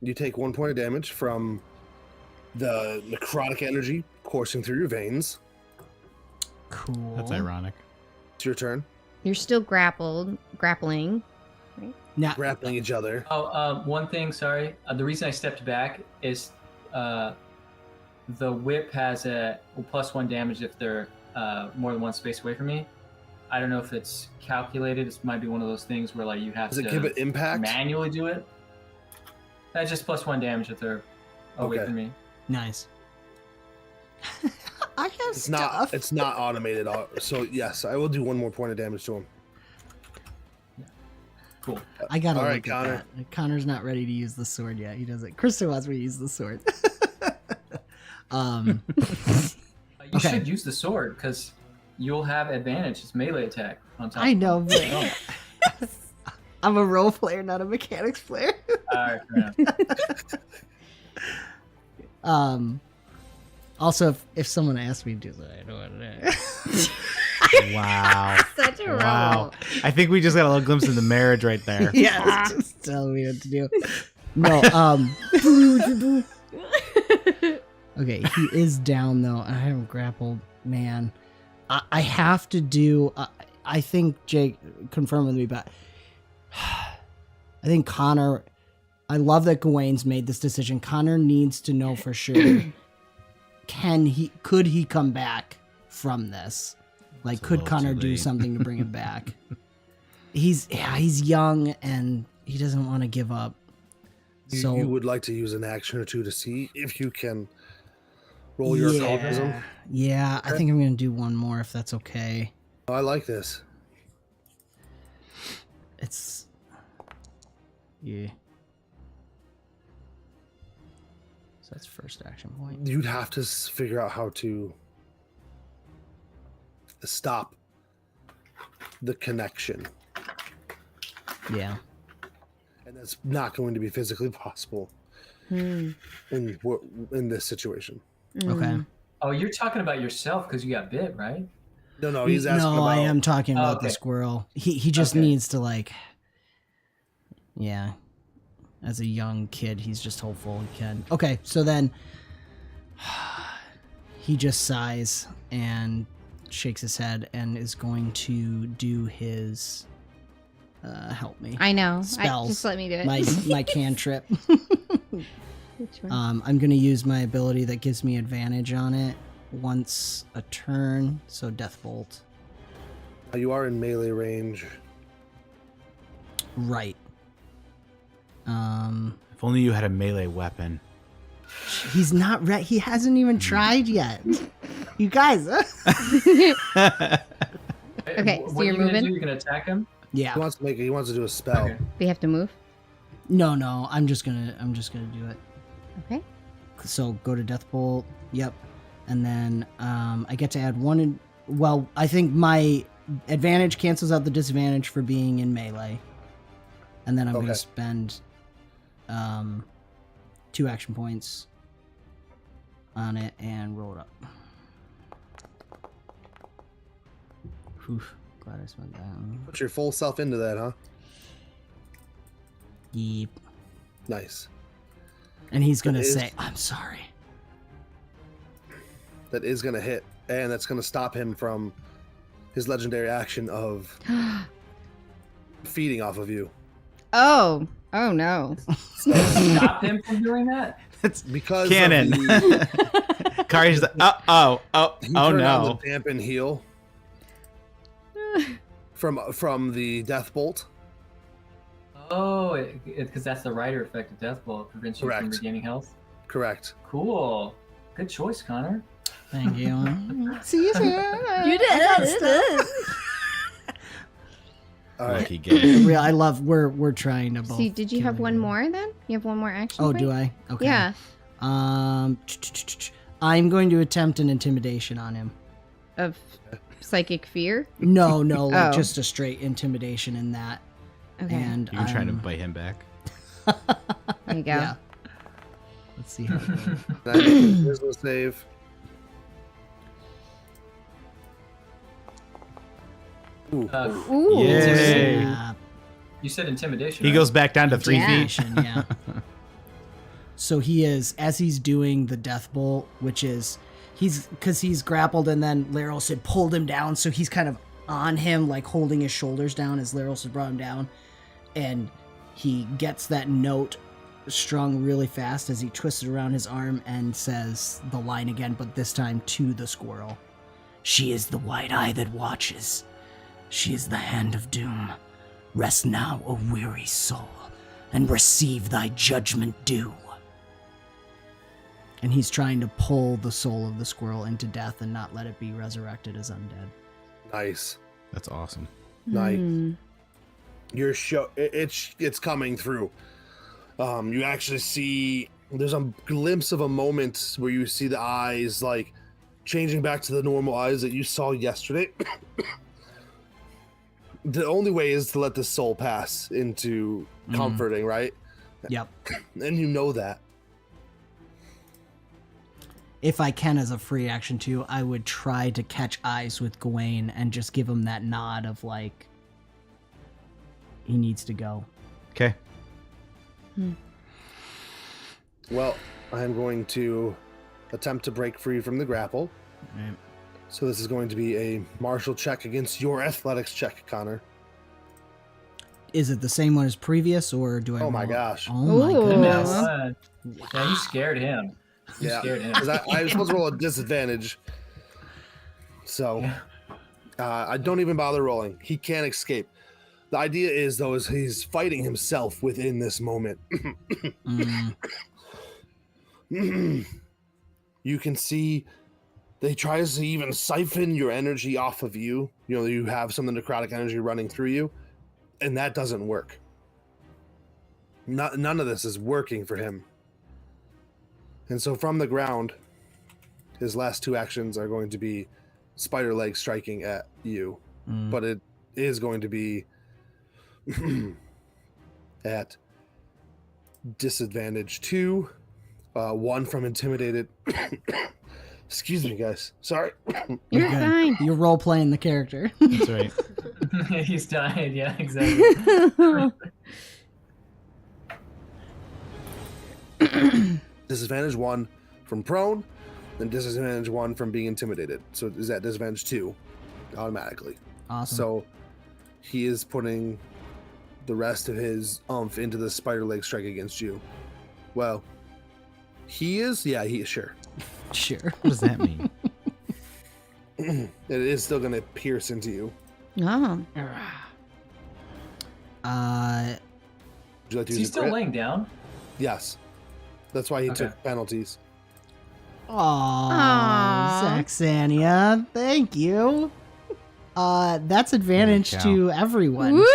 you take 1 point of damage from the necrotic energy coursing through your veins. Cool. That's ironic. It's your turn. You're still grappling. Now, Grappling each other. Oh, one thing. Sorry. The reason I stepped back is the whip has a +1 damage if they're more than one space away from me. I don't know if it's calculated. It might be one of those things where like you have Does to it give it impact? manually do it. That's just +1 damage if they're away Okay. from me. nice. I have It's stuff. not. It's not automated. So yes, I will do 1 more point of damage to him. Cool. I gotta All look right, at Connor. that. Connor's not ready to use the sword yet. He doesn't. Krista wants me to use the sword. You Okay. should use the sword because you'll have advantage. It's melee attack on top. I know, but I'm a role player, not a mechanics player. All right, fair enough. Also, if someone asked me to do that, I don't want to. Wow. Such a Wow. roll. I think we just got a little glimpse of the marriage right there. Yeah, just tell me what to do. No, okay, he is down though. I haven't grappled, man. I have to do. I think Jake confirmed with me, but I think Connor I love that Gawain's made this decision. Connor needs to know for sure. Could he come back from this? Like, It's a could little Connor too do late. something to bring him back? He's young and he doesn't want to give up. So You would like to use an action or two to see if you can roll your occultism. Yeah, I think I'm gonna do one more if that's okay. Oh, I like this. It's yeah. So that's first action point. You'd have to figure out how to stop the connection, Yeah. and that's not going to be physically possible in this situation. Okay. Oh, you're talking about yourself because you got bit, right? No, he's asking No, about. I am talking about okay. the squirrel. He just Okay. needs to like. Yeah. As a young kid, he's just hopeful he can. Okay, so then he just sighs and shakes his head and is going to do his help me. I know. Spells. Just let me do it. my cantrip. Which one? I'm gonna use my ability that gives me advantage on it once a turn, so Death Bolt. You are in melee range. Right. If only you had a melee weapon. He's not ready. He hasn't even tried yet. You guys. Okay, so what you're are you gonna moving? do? You're gonna attack him? Yeah. He wants to do a spell. Okay. We have to move. No. I'm just gonna do it. Okay. So go to Death Bolt. Yep. And then I get to add one. Well, I think my advantage cancels out the disadvantage for being in melee. And then I'm Okay. gonna spend 2 action points on it and roll it up. Whew, glad I spent that. Put your full self into that, huh? Yep. Nice. And he's gonna That is- say, "I'm sorry." That is going to hit, and that's going to stop him from his legendary action of feeding off of you. Oh no. Stop him from doing that? That's Because canon. Of the, Kari's like, oh he turned on no. the dampen heal from the death bolt. Oh, because that's the rider effect of Death Bolt. Prevents you from Correct. regaining health. Correct. Cool. Good choice, Connor. Thank you. See you soon. You did. All right. Lucky game. I love. We're trying to both. See, did you kill have one him. more then? You have one more action? Oh, point? do I? Okay. Yeah. I'm going to attempt an intimidation on him. Of psychic fear. No, like Oh. just a straight intimidation in that. Okay. And You can try to I'm- bite him back. There you go. Yeah. Let's see how it goes. There's no save. Ooh. Ooh. Yay. Snap. You said intimidation. He right? goes back down to 3 Yeah. feet. Intimidation, yeah. So he is, as he's doing the death bolt, which is, because he's grappled and then Laros had pulled him down, so he's kind of on him, like holding his shoulders down as Laros had brought him down. And he gets that note strung really fast as he twists it around his arm and says the line again, but this time to the squirrel. She is the white eye that watches. She is the hand of doom. Rest now, O weary soul, and receive thy judgment due. And he's trying to pull the soul of the squirrel into death and not let it be resurrected as undead. Nice. That's awesome. Nice. Hmm. Your show, it's coming through. You actually see there's a glimpse of a moment where you see the eyes like changing back to the normal eyes that you saw yesterday. The only way is to let the soul pass into comforting, right? Yep. And you know that. If I can, as a free action too, I would try to catch eyes with Gawain and just give him that nod of like, he needs to go. Okay. Well, I'm going to attempt to break free from the grapple. Right. So this is going to be a martial check against your athletics check, Connor. Is it the same one as previous, or do I? Oh my roll- gosh. Oh my Ooh. goodness! Yeah, you scared him. You Yeah, scared him. because I was supposed to roll a disadvantage. So Yeah. I don't even bother rolling. He can't escape. The idea is, though, is he's fighting himself within this moment. Mm. You can see they try to even siphon your energy off of you. You know, you have some of the necrotic energy running through you, and that doesn't work. None of this is working for him. And so from the ground, his last two actions are going to be spider leg striking at you, but it is going to be at disadvantage 2, 1 from intimidated. Excuse me, guys. Sorry. You're Good. fine. You're role playing the character. That's right. He's dying. Yeah, exactly. Disadvantage 1 from prone, then disadvantage 1 from being intimidated. So is that disadvantage 2 automatically? Awesome. So he is putting the rest of his oomph into the spider leg strike against you. Well, he is? Yeah, he is, sure. Sure. What does that mean? It is still going to pierce into you. Oh. Uh, Would you like to Is he use a still crit? laying down? Yes. That's why he Okay. took penalties. Aw, Aw. Zaxania, thank you. That's advantage Holy cow. to everyone, Woo!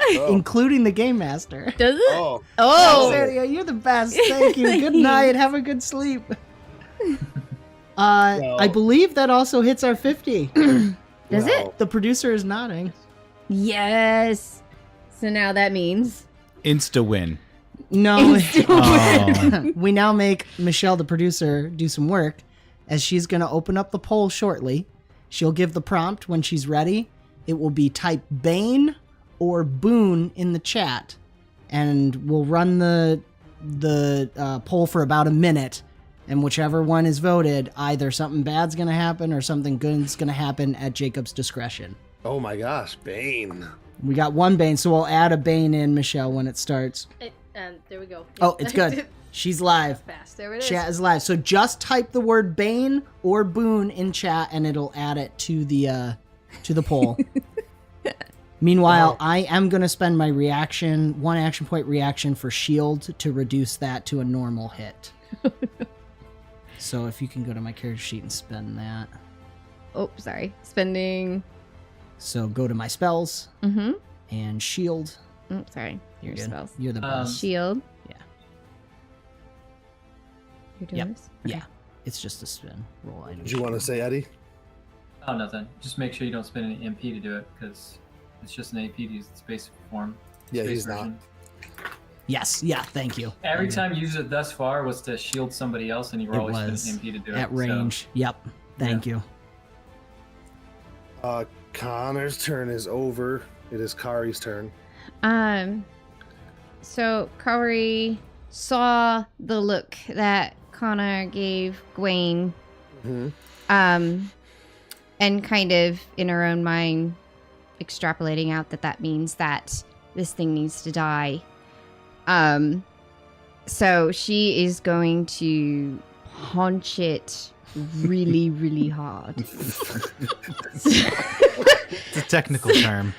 Oh. including the Game Master. Does it? Oh. Oh. Zaxania, you're the best. Thank you. Good night. Have a good sleep. I believe that also hits our 50. Does it? The producer is nodding. Yes. So now that means Insta win. No, Oh. we now make Michelle, the producer, do some work, as she's going to open up the poll shortly. She'll give the prompt when she's ready. It will be type Bane or Boon in the chat, and we'll run the poll for about a minute. And whichever one is voted, either something bad's going to happen or something good's going to happen at Jacob's discretion. Oh my gosh, Bane. We got one Bane, so we'll add a Bane in, Michelle, when it starts. There we go. Oh, it's good. She's live. Fast. There it is. Chat is live. So just type the word Bane or Boon in chat and it'll add it to the poll. Meanwhile, I am going to spend my reaction, 1 action point reaction for shield to reduce that to a normal hit. So if you can go to my character sheet and spend that. oh, sorry. Spending. So go to my spells Mm-hmm. and shield. Oh, sorry. Your Good. spells. You're the best. Shield. Yeah. You're doing Yep. this? Yeah. It's just a spin roll item. Did you want to say, Eddie? Oh, nothing. Just make sure you don't spend any MP to do it, because it's just an AP to use its basic form. Yeah, Base he's not. version. Yes. Yeah. Thank you. Every time you use it thus far was to shield somebody else, and you were It always was spending MP to do it. at so- range. Yep. Thank you. Connor's turn is over. It is Kari's turn. So Kari saw the look that Connor gave Gwaine, Mm-hmm. and kind of in her own mind extrapolating out that means that this thing needs to die. So she is going to punch it really, really hard. It's a technical term.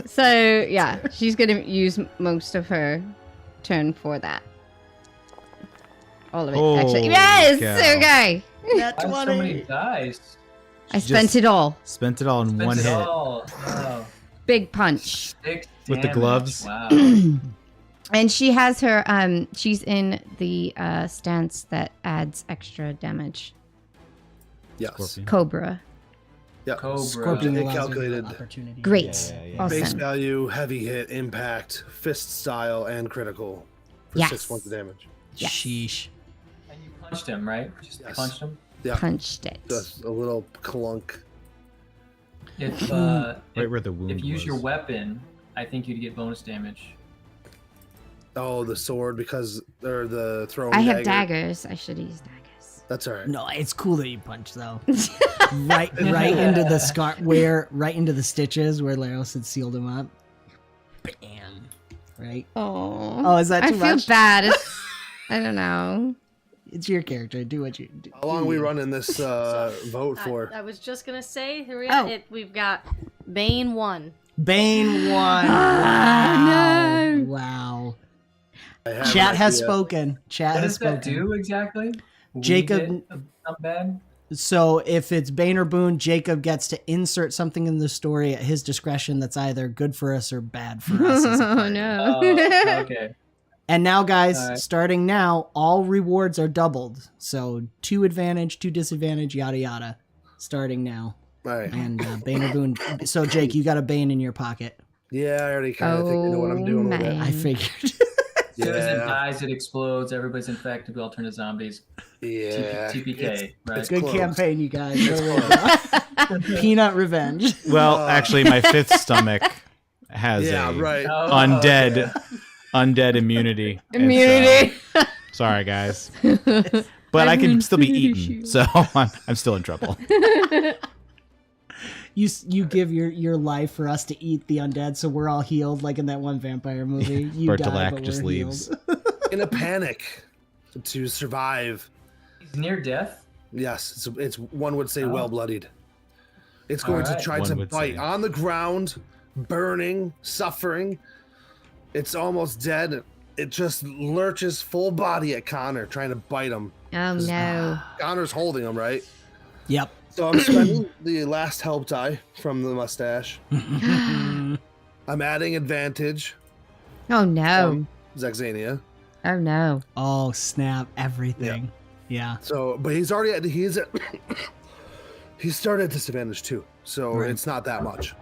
So yeah, she's gonna use most of her turn for that. All of it, actually. Holy Yes. cow. Okay. That's Why so many dice? I spent Just it all. Spent it all in Spent one it hit. all. Wow. Big punch. 6 With the damage. gloves? Wow. And she has her. She's in the stance that adds extra damage. Yes. Scorpion. Cobra. Yep. Cobra. Scorpion It allows you calculated opportunity. Great. Yeah. Awesome. base value, heavy hit, impact, fist style, and critical for Yes. 6 points of damage. Yes. Sheesh. And you punched him, right? Just Yes. punched him. Yeah. Punched it. Just a little clunk. If Right where the wound if you use your was. weapon, I think you'd get bonus damage. Oh, the sword because or the throwing. I have dagger. daggers. I should use daggers. That's all right. No, it's cool that you punch though. right into the scar, right into the stitches where Laros had sealed him up. Bam. right? Oh, is that too I feel much? bad. I don't know. It's your character. Do what you do. How long are we running this vote for? I was just gonna say, here we Oh. are. We've got Bane 1. Bane won. Ah, no. Wow. I have Chat an has idea. spoken. Chat What has does that spoken. do exactly? When we Jacob- get something bad? So if it's Bane or Boone, Jacob gets to insert something in the story at his discretion that's either good for us or bad for us. As a Oh party. no. Oh, okay. And now, guys, All right. starting now, all rewards are doubled. So 2 advantage, 2 disadvantage, yada yada. Starting now. All right. And Bane or Boone. So Jake, you got a Bane in your pocket. Yeah, I already kind of think I know what I'm doing with it. man. I figured. As soon as it Yeah. dies, it explodes. Everybody's infected. We all turn to zombies. Yeah. TPK, right? it's Good close. campaign, you guys. There we go. Peanut revenge. Well, actually, my 5th stomach has Yeah, a right. Oh, undead undead immunity. It's, Immunity. sorry, guys, but I can still be finish eaten, you. so I'm still in trouble. You give your life for us to eat the undead, so we're all healed, like in that one vampire movie. You die, Bertolak but just we're leaves. healed. In a panic to survive. He's near death. Yes, it's one would say Oh. well bloodied. It's going Alright. to try One to would bite say. on the ground, burning, suffering. It's almost dead. It just lurches full body at Connor, trying to bite him. Oh no. Connor's holding him, right? Yep. So I'm spending the last help die from the mustache. I'm adding advantage Oh no. from Zexania. Oh no. Oh snap! Everything. Yeah. So, but he's already at he's started at disadvantage too. So Right. it's not that much.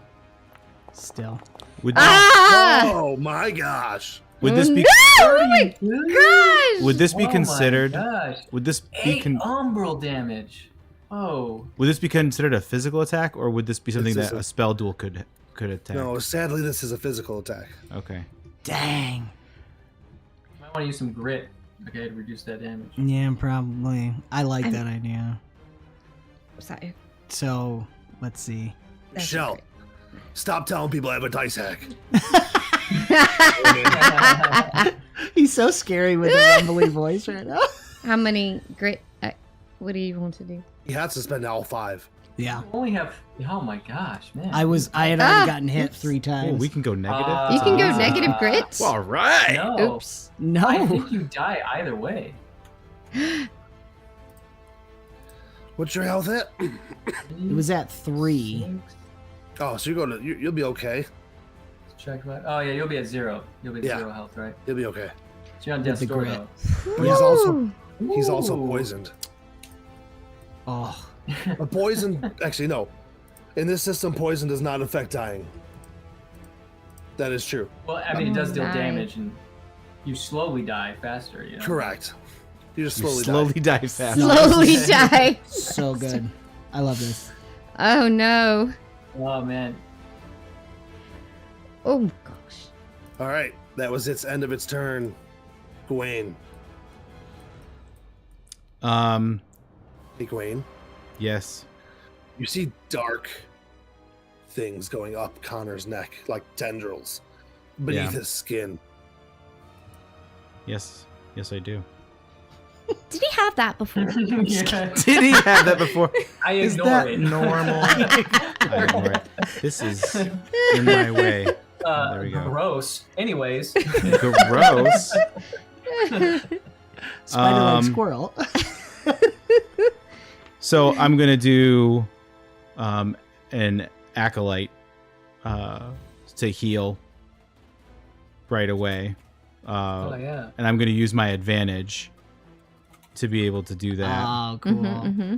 Still. Would Ah! Oh my gosh! would this be Oh my gosh. would this be Oh my considered? gosh. Would this be 8 umbral damage. Oh. would this be considered a physical attack, or would this be something It's that just a spell duel could attack? No, sadly this is a physical attack. Okay. Dang. Might want to use some grit, okay, to reduce that damage. Yeah, probably. I like I'm- that idea. Sorry. So let's see. That's Shell, great. stop telling people I have a dice hack. He's so scary with a rumbly voice right now. How many great? What do you want to do? He has to spend all 5. Yeah. Only have. Oh my gosh, man. I had already gotten hit Oops. 3 Oh, times. we can go negative. Uh, You can go Ah. negative grit. All right. No. Oops. I No. think you die either way. What's your health at? It was at 3. Oh, so you'll be okay. Check what? Oh yeah, you'll be at 0. You'll be at Yeah. 0 health, right? You'll be okay. So you're on With death's the door grit. though. But he's also Ooh. poisoned. Oh. A poison actually no. In this system, poison does not affect dying. That is true. Well, I mean, it does deal nice. damage, and you slowly die faster. You know? Correct. You just You slowly, slowly die. die fast. Slowly die. So good. I love this. Oh no. Oh man. Oh gosh. All right, that was its end of its turn. Gawain. Hey, Gawain. Yes. You see dark things going up Connor's neck, like tendrils, beneath Yeah. his skin. Yes. Yes, I do. Did he have that before? Yeah. Did he have that before? I Is ignore that it. normal? I ignore it. This is in my way. There we go. Gross. Anyways. Gross. Spider-like squirrel. So I'm gonna do an acolyte to heal right away, Oh yeah. and I'm gonna use my advantage to be able to do that. Oh, cool. Mm-hmm.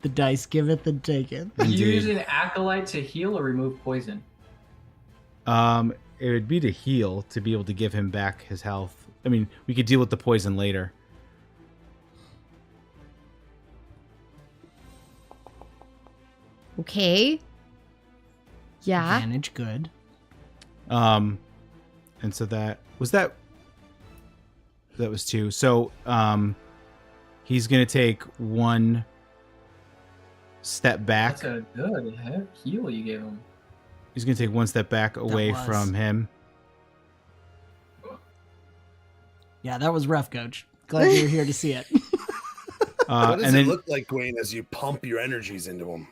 The dice giveth and taketh. You Indeed. use an acolyte to heal or remove poison. It would be to heal to be able to give him back his health. I mean, we could deal with the poison later. Okay. Yeah. Advantage, good. And so that was 2. So he's gonna take 1 step back. That's a good heal you gave him. He's gonna take 1 step back away was. from him. Yeah, that was rough, Coach. Glad you were here to see it. What does and it then look like, Gwen, as you pump your energies into him?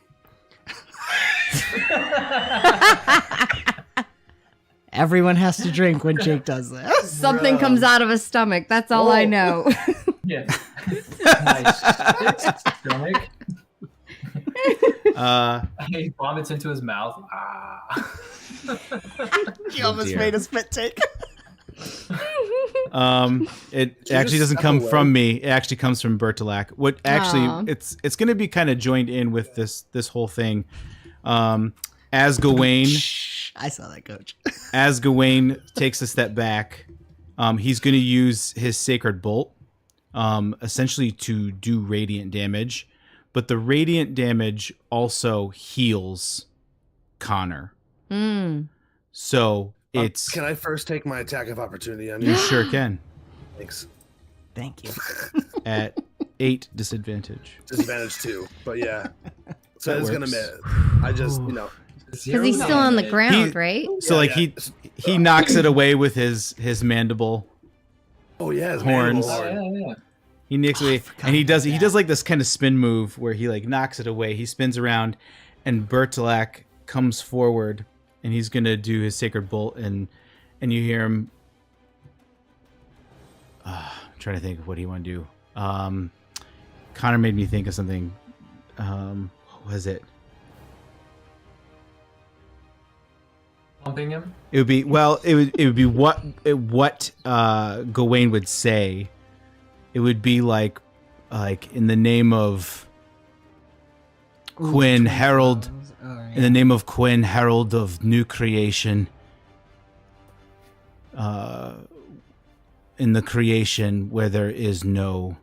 Everyone has to drink when Jake does this. Something comes out of his stomach. That's all I know. Yeah. Nice. Stomach. He vomits into his mouth. Ah. He almost dear. made a spit take. It actually doesn't step come away? from me. It actually comes from Bertilak. What actually Aw. it's going to be kind of joined in with this whole thing. As Gawain I saw that, Coach. as Gawain takes a step back, he's going to use his sacred bolt, essentially to do radiant damage, but the radiant damage also heals Connor. So it's Can I first take my attack of opportunity on you you? sure can Thanks. Thank you. at 8 disadvantage. Disadvantage 2, but yeah. So That it's gonna works. miss. I just, Because he's still on the ground, right? So Yeah, like yeah. he knocks it away with his mandible. Oh yeah, his Horns. mandible horn. Yeah. He nicks away, and he does like this kind of spin move where he like knocks it away. He spins around, and Bertilak comes forward, and he's gonna do his sacred bolt, and you hear him. I'm trying to think of what he want to do. Connor made me think of something. What was it? Pumping him. It would be it would be what Gawain would say. It would be like in the name of Quinn Herald, in the name of Quinn Herald of new creation. In the creation where there is no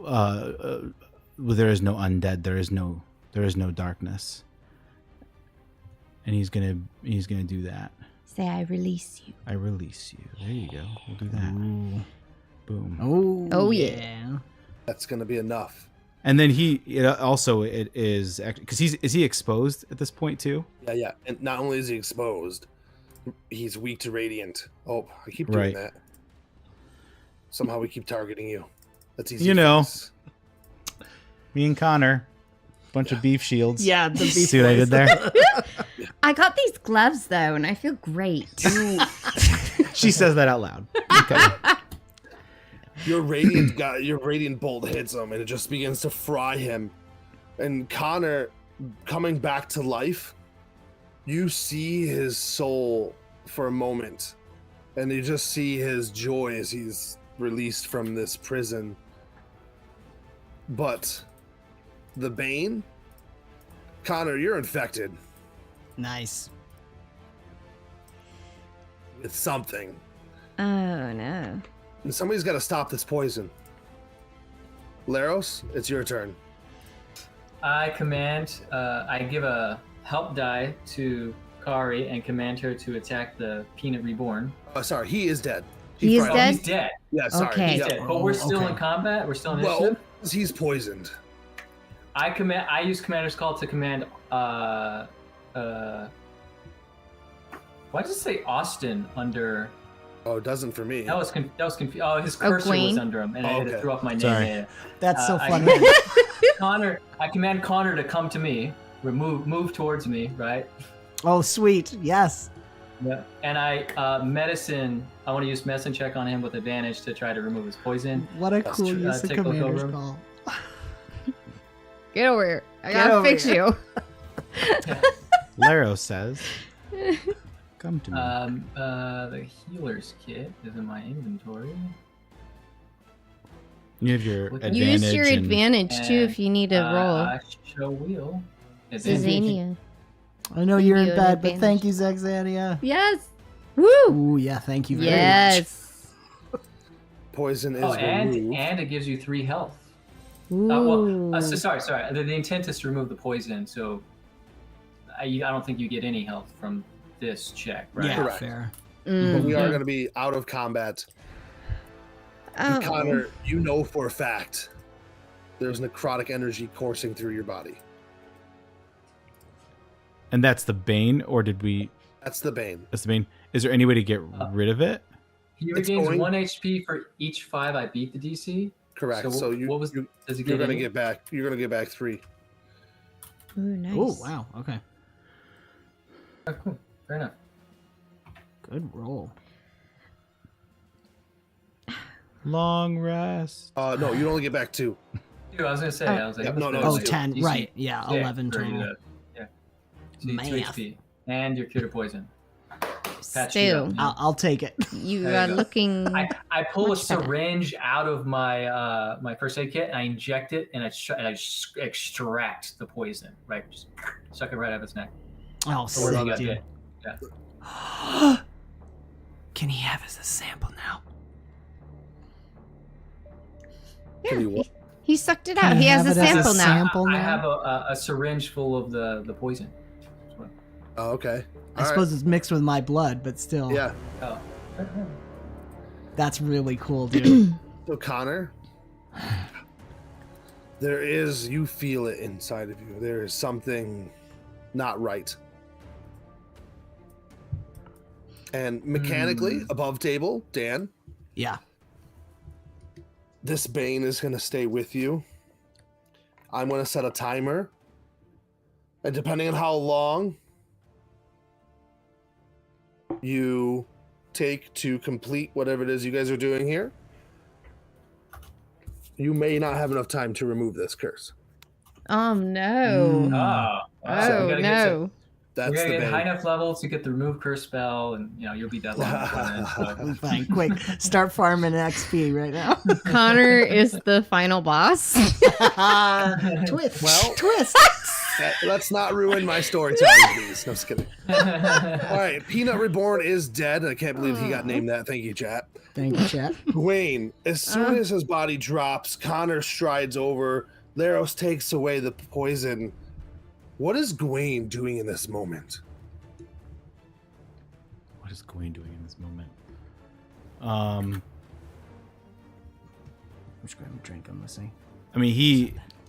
where there is no undead, there is no darkness. And he's gonna do that. Say, I release you. I release you. There you go. We'll do that. Boom. Oh yeah. That's gonna be enough. And then it is because is he exposed at this point too? Yeah. And not only is he exposed, he's weak to radiant. Oh, I keep doing Right. that. Somehow we keep targeting you. That's easy. You to know. fix. Me and Connor, bunch of beef shields. Yeah, the beef See what I did there? I got these gloves, though, and I feel great. She says that out loud. Okay. Your radiant bolt hits him, and it just begins to fry him. And Connor, coming back to life, you see his soul for a moment, and you just see his joy as he's released from this prison. But the Bane, Connor, you're infected Nice. with something, Oh, no. and somebody's got to stop this poison. Laros, it's your turn. I command. I give a help die to Kari and command her to attack the Peanut Reborn. Oh, sorry, he is dead. He is fried. Oh, dead? he's dead. Yeah, sorry. Okay. He's Yeah. dead. But we're still okay. in combat. We're still in Well, initiative. he's poisoned. I use Commander's Call to command. Why does it say Austin under? Oh, it doesn't for me. That was confused. Oh, his cursor was Queen? under him, and Oh, it okay. threw off my name. Sorry. Yeah. That's so I funny. command I command Connor to come to me, move towards me, right? Oh, sweet. Yes. Yeah. And I medicine. I want to use medicine check on him with advantage to try to remove his poison. What a That's cool true. use of Take a look commander's over. call. Get over here. I Get gotta over fix here. you. Laro says, "Come to me." The healer's kit is in my inventory. You have your Look- advantage. Use your and- advantage, too, if you need to roll. I show wheel. Advantage. Zazania. I know you're in you an bed, but advantage. thank you, Zexania. Yes. Woo. Ooh, yeah, thank you very much. Yes. Poison is Oh, removed. and it gives you 3 health. Ooh. Sorry. The intent is to remove the poison, so I don't think you get any health from this check, right? Yeah, Correct. fair. But we are Mhm. going to be out of combat. Oh. Connor, you know for a fact there's necrotic energy coursing through your body. And that's the Bane, or did we? That's the Bane. That's the Bane. Is there any way to get rid of it? He It's regains going- 1 HP for each 5 I beat the DC. Correct. So you, what was? you Does he you're get gonna any? get back. You're gonna get back 3. Ooh, nice. Oh, wow. Okay. Oh, cool. Fair enough. Good roll. Long rest. No, you only get back 2. Dude, I was gonna say. Oh. I was like, Yep, what's no, the- no, Oh, it's 10. DC? Right. Yeah, 11 for you total. to- yeah. So you get 2 Math. HP, and you're cured of poison. Patch you Still, up. I'll take it. you There you are go. looking. I pull a Much better. syringe out of my my first aid kit, and I inject it, and I extract the poison. Right, just suck it right out of its neck. Oh, So we're all sick, good. dude. Yeah. Can he have as a sample now? Can you what? He sucked it Can out. I He has have a it as a sample now. sample I now? have a syringe full of the poison. Oh, okay. I suppose it's mixed with my blood, but still. Yeah. Oh. That's really cool, dude. So Connor, you feel it inside of you. There is something not right. And mechanically, above table, Dan, Yeah. this Bane is going to stay with you. I'm going to set a timer. And depending on how long you take to complete whatever it is you guys are doing here, you may not have enough time to remove this curse. Oh no. Oh. Oh we gotta no. That's we gotta the get high Bane. enough level to get the remove curse spell, and you'll be dead long before then. So. Fine, quick. Start farming XP right now. Connor is the final boss. Twist. Well- twist. Let's not ruin my storytelling, please. No, just kidding. All right, Peanut Reborn is dead. I can't believe he got named that. Thank you, chat. Thank you, chat. Wayne, as soon as his body drops, Connor strides over. Laros takes away the poison. What is Gawain doing in this moment? What is Gawain doing in this moment? I'm just grabbing a drink. I'm listening. I mean,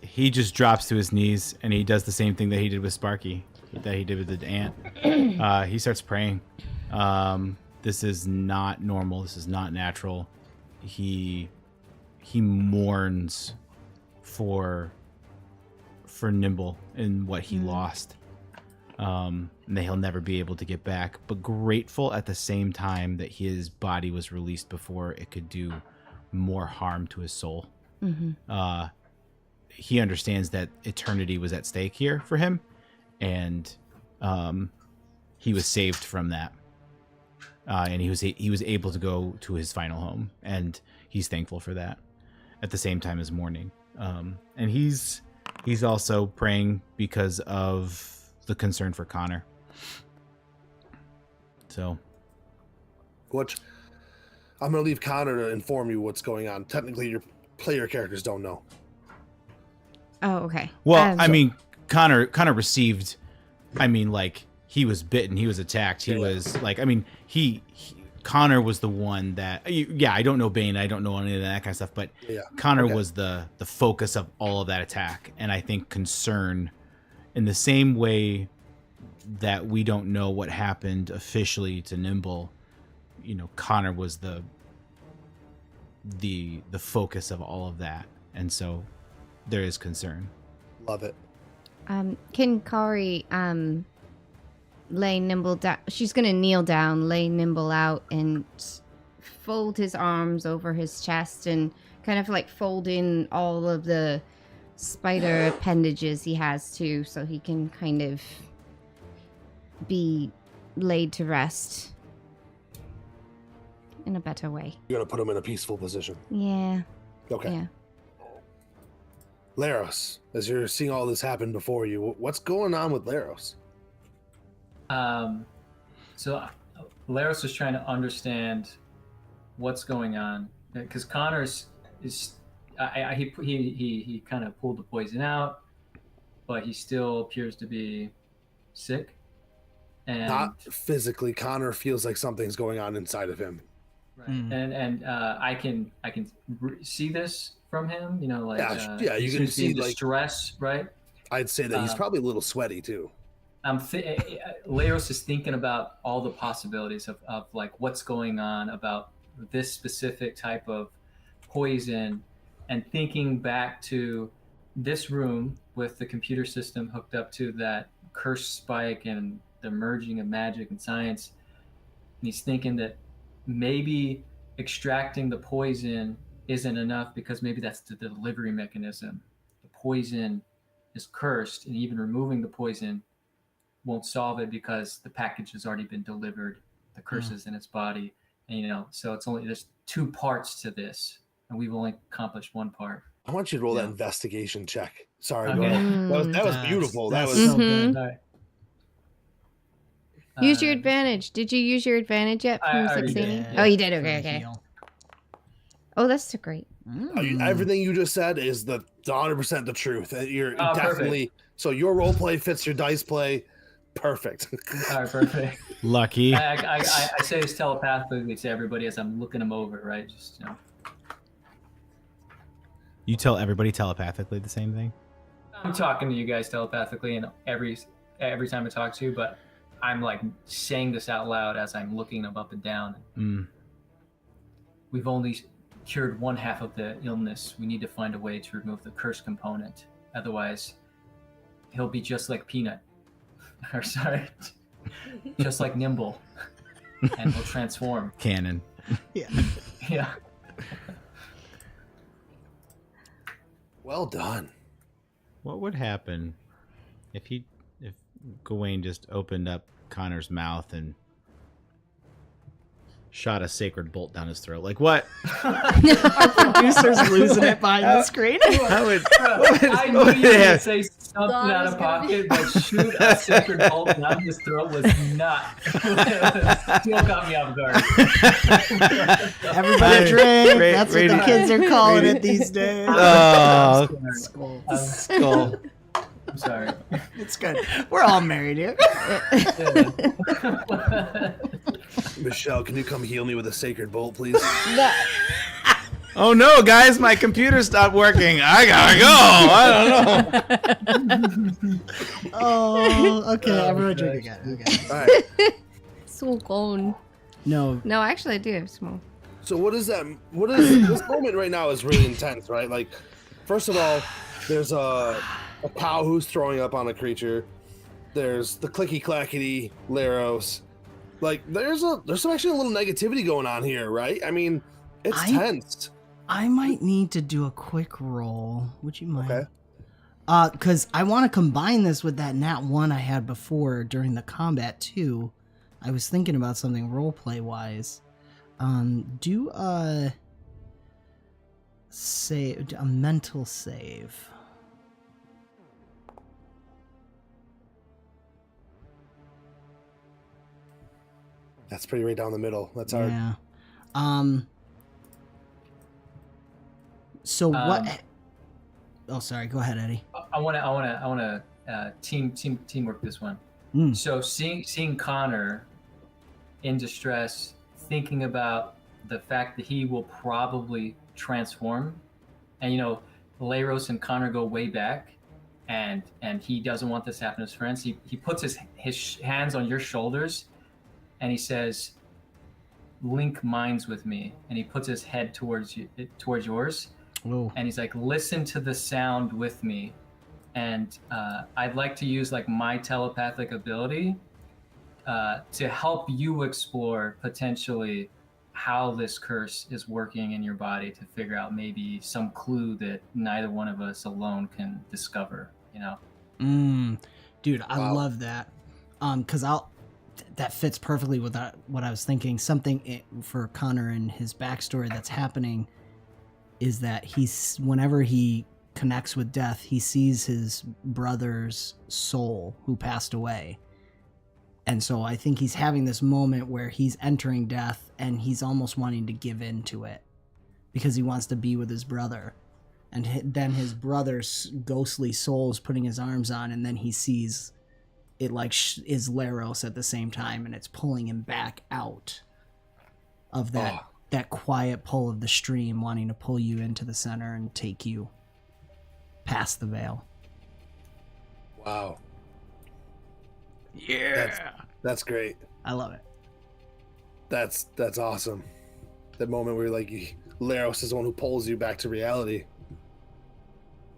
he just drops to his knees and he does the same thing that he did with Sparky, that he did with the ant. He starts praying. This is not normal. This is not natural. He mourns for Nimble and what he lost. And that he'll never be able to get back, but grateful at the same time that his body was released before it could do more harm to his soul. Mm-hmm. He understands that eternity was at stake here for him, and he was saved from that. And he was able to go to his final home, and he's thankful for that. At the same time as mourning, and he's also praying because of the concern for Connor. So, Which I'm going to leave Connor to inform you what's going on. Technically, your player characters don't know. Oh, okay. well, I mean, Connor received. I mean, like, he was bitten, he was attacked, he Yeah. was like, I mean, Connor was the one that. Yeah, I don't know Bane, I don't know any of that kind of stuff, but Yeah. Connor Okay. was the focus of all of that attack, and I think concern, in the same way that we don't know what happened officially to Nimble, Connor was the focus of all of that, and so there is concern. Love it. Can Kari lay Nimble down? She's gonna kneel down, lay Nimble out, and fold his arms over his chest and kind of like fold in all of the spider appendages he has too, so he can kind of be laid to rest in a better way. You're going to put him in a peaceful position. Yeah. Okay. Yeah. Laros, as you're seeing all this happen before you, what's going on with Laros? So Laros is trying to understand what's going on because Connor's is he kind of pulled the poison out, but he still appears to be sick. And Not physically. Connor feels like something's going on inside of him. right. Mm. And I can see this from him. Like Yeah, he you can seems to be in see, like- distress, right? I'd say that he's probably a little sweaty too. Laros is thinking about all the possibilities of like what's going on about this specific type of poison, and thinking back to this room with the computer system hooked up to that cursed spike and the merging of magic and science. And he's thinking that maybe extracting the poison isn't enough because maybe that's the delivery mechanism. The poison is cursed, and even removing the poison won't solve it because the package has already been delivered. The curse is in its body, and so it's only there's 2 parts to this, and we've only accomplished 1 part. I want you to roll that investigation check. Sorry, Okay. go ahead. That was That's- beautiful. That that's was so good. All right. Use your advantage. Did you use your advantage yet I from already 16? did. Oh, you did. For Okay, the okay. heal. Oh, that's great. everything you just said is the 100% the truth. You're Oh, definitely so your role play fits your dice play. Perfect. All right, perfect. Lucky. I say this telepathically to everybody as I'm looking them over, right? Just You tell everybody telepathically the same thing? I'm talking to you guys telepathically, and every time I talk to you, but I'm like saying this out loud as I'm looking them up and down. Mm. We've only cured 1/2 of the illness. We need to find a way to remove the curse component. Otherwise, he'll be just like Peanut. Or sorry, just like Nimble. And he'll transform. Canon. Yeah. Well done. What would happen if Gawain just opened up Connor's mouth and shot a sacred bolt down his throat? Like what? Our producer's losing it behind the screen. How would, I knew you were going to say something Thought out it was of gonna pocket, but shoot a sacred bolt down his throat was not. Still got me off guard. Everybody drink. Ra- That's what the rating- kids are calling it these days. Oh, Skull. skull. I'm sorry. It's good. We're all married here. Michelle, can you come heal me with a sacred bolt, please? Oh no, guys, my computer stopped working. I gotta go. I don't know. Oh, okay. Oh, Everyone drink gosh. again. Okay. All right. So gone. No. No, actually, I do have small. So what is that? What is this moment right now is really intense, right? Like, first of all, there's a cow who's throwing up on a creature. There's the clicky clackety Laros. Like, there's some actually a little negativity going on here, right? I mean, it's tense. I might need to do a quick roll. Would you mind? Okay. Because I want to combine this with that nat 1 I had before during the combat too. I was thinking about something roleplay wise. Do a save, a mental save. That's pretty right down the middle. That's hard. Yeah. So what? Oh, sorry. Go ahead, Eddie. I want to teamwork this one. Mm. So seeing Connor in distress, thinking about the fact that he will probably transform, and Laros and Connor go way back, and he doesn't want this to happen to his friends. He puts his hands on your shoulders, and he says, "Link minds with me," and he puts his head towards yours. Whoa. And he's like, listen to the sound with me. And I'd like to use like my telepathic ability to help you explore potentially how this curse is working in your body, to figure out maybe some clue that neither one of us alone can discover, Dude, I Wow. love that. Because that fits perfectly with what I was thinking. Something for Connor and his backstory that's happening is that whenever he connects with death, he sees his brother's soul who passed away. And so I think he's having this moment where he's entering death and he's almost wanting to give in to it because he wants to be with his brother. And then his brother's ghostly soul is putting his arms on, and then he sees it like is Laros at the same time, and it's pulling him back out of that quiet pull of the stream, wanting to pull you into the center and take you past the veil. Wow. Yeah. That's great. I love it. That's awesome. That moment where like Laros is the one who pulls you back to reality.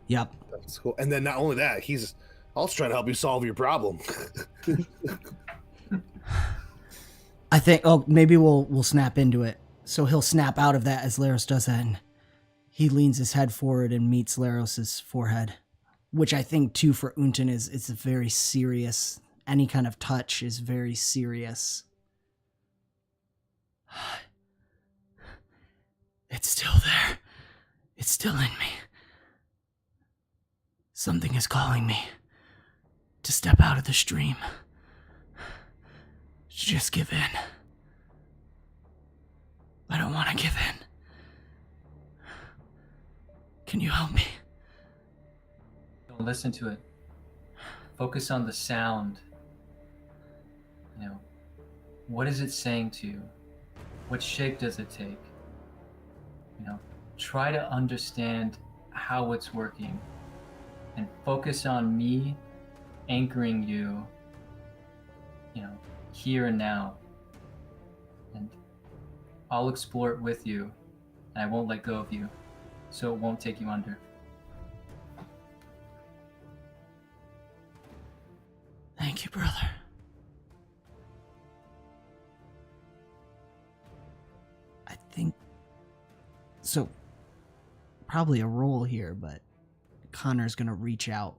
Yep. That's cool. And then not only that, he's also trying to help you solve your problem. I think. Oh, maybe we'll snap into it. So he'll snap out of that as Laros does that, and he leans his head forward and meets Laros's forehead, which I think too for Unten is it's a very serious. Any kind of touch is very serious. It's still there. It's still in me. Something is calling me to step out of the stream. Just give in. I don't want to give in. Can you help me? Don't listen to it. Focus on the sound. You know, what is it saying to you? What shape does it take? You know, try to understand how it's working and focus on me anchoring you, you know, here and now. And I'll explore it with you, and I won't let go of you, so it won't take you under. Thank you, brother. I think so. Probably a roll here, but Connor's gonna reach out,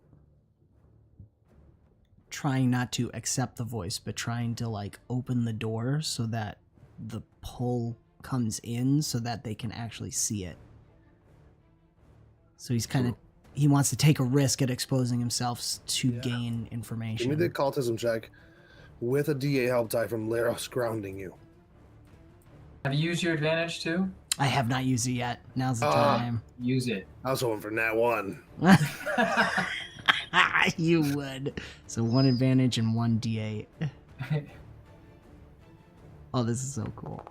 trying not to accept the voice, but trying to like open the door so that the pull comes in so that they can actually see it. So he's kind of, he wants to take a risk at exposing himself to gain information. Give me the occultism check with a DA help die from Laros grounding you. Have you used your advantage too? I have not used it yet. Now's the time. Use it. I was hoping for nat 1. You would. So 1 advantage and 1 D8. Oh, this is so cool.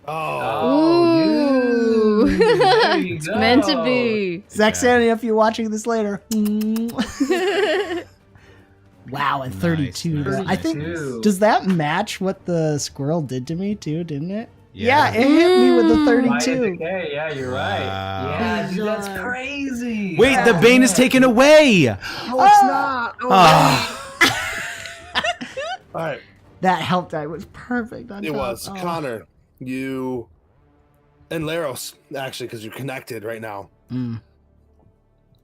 Oh, Ooh. there you It's go. meant to be. Zach Sanity, if you're watching this later. Wow, at 32. Nice, I think, 32. does that match what the squirrel did to me too, didn't it? Yeah, it hit me with the Right, 32. okay, yeah, you're right. Wow. Yeah, dude, that's God. crazy. Wait, the Oh, Bane is man. taken away. No, it's not. Oh, All right. That help die was perfect. On It top. was. Oh. Connor, you and Laros, actually, because you're connected right now. Mm.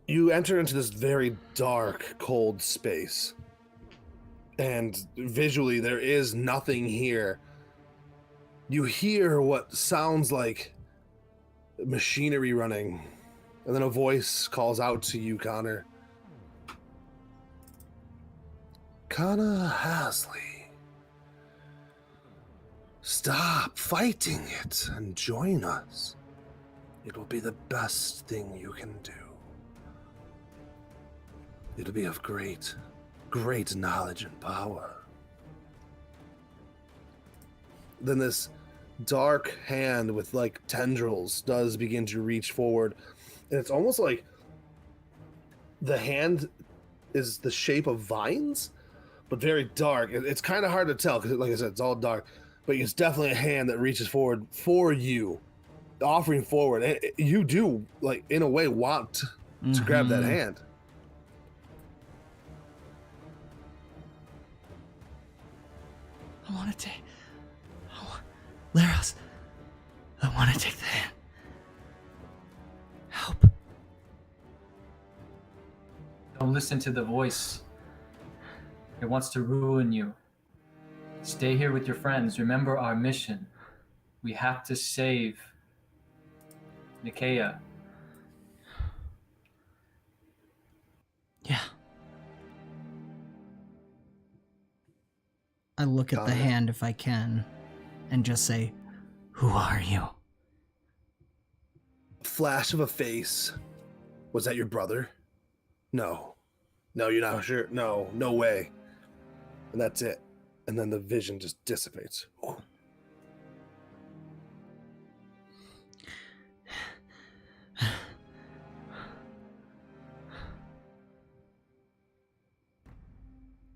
You enter into this very dark, cold space. And visually, there is nothing here. You hear what sounds like machinery running. And then a voice calls out to you, Connor. Connor Hasley. Stop fighting it and join us. It will be the best thing you can do. It'll be of great knowledge and power. Then this dark hand with like tendrils does begin to reach forward. And it's almost like the hand is the shape of vines, but very dark. It's kind of hard to tell because, like I said, it's all dark. But it's definitely a hand that reaches forward for you, offering forward. And you do, like, in a way, want to grab that hand. I want to take... Laros, I want to take the hand. Help. Don't listen to the voice. It wants to ruin you. Stay here with your friends. Remember our mission. We have to save Nikeya. Yeah. I look at the Connor. hand if I can and just say, who are you? Flash of a face. Was that your brother? No. No, you're not sure. No, no way. And that's it. And then the vision just dissipates.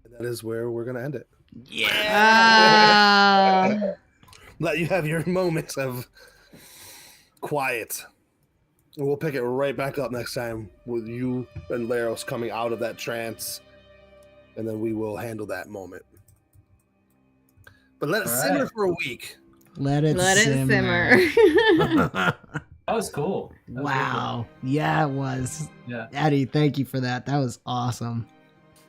And that is where we're going to end it. Ah. let you have your moments of quiet. And we'll pick it right back up next time with you and Laros coming out of that trance, and then we will handle that moment. But let it All simmer right. for a week. Let it simmer. That was cool. That was Wow. Yeah, it was. really cool. Yeah. Eddie, thank you for that. That was awesome.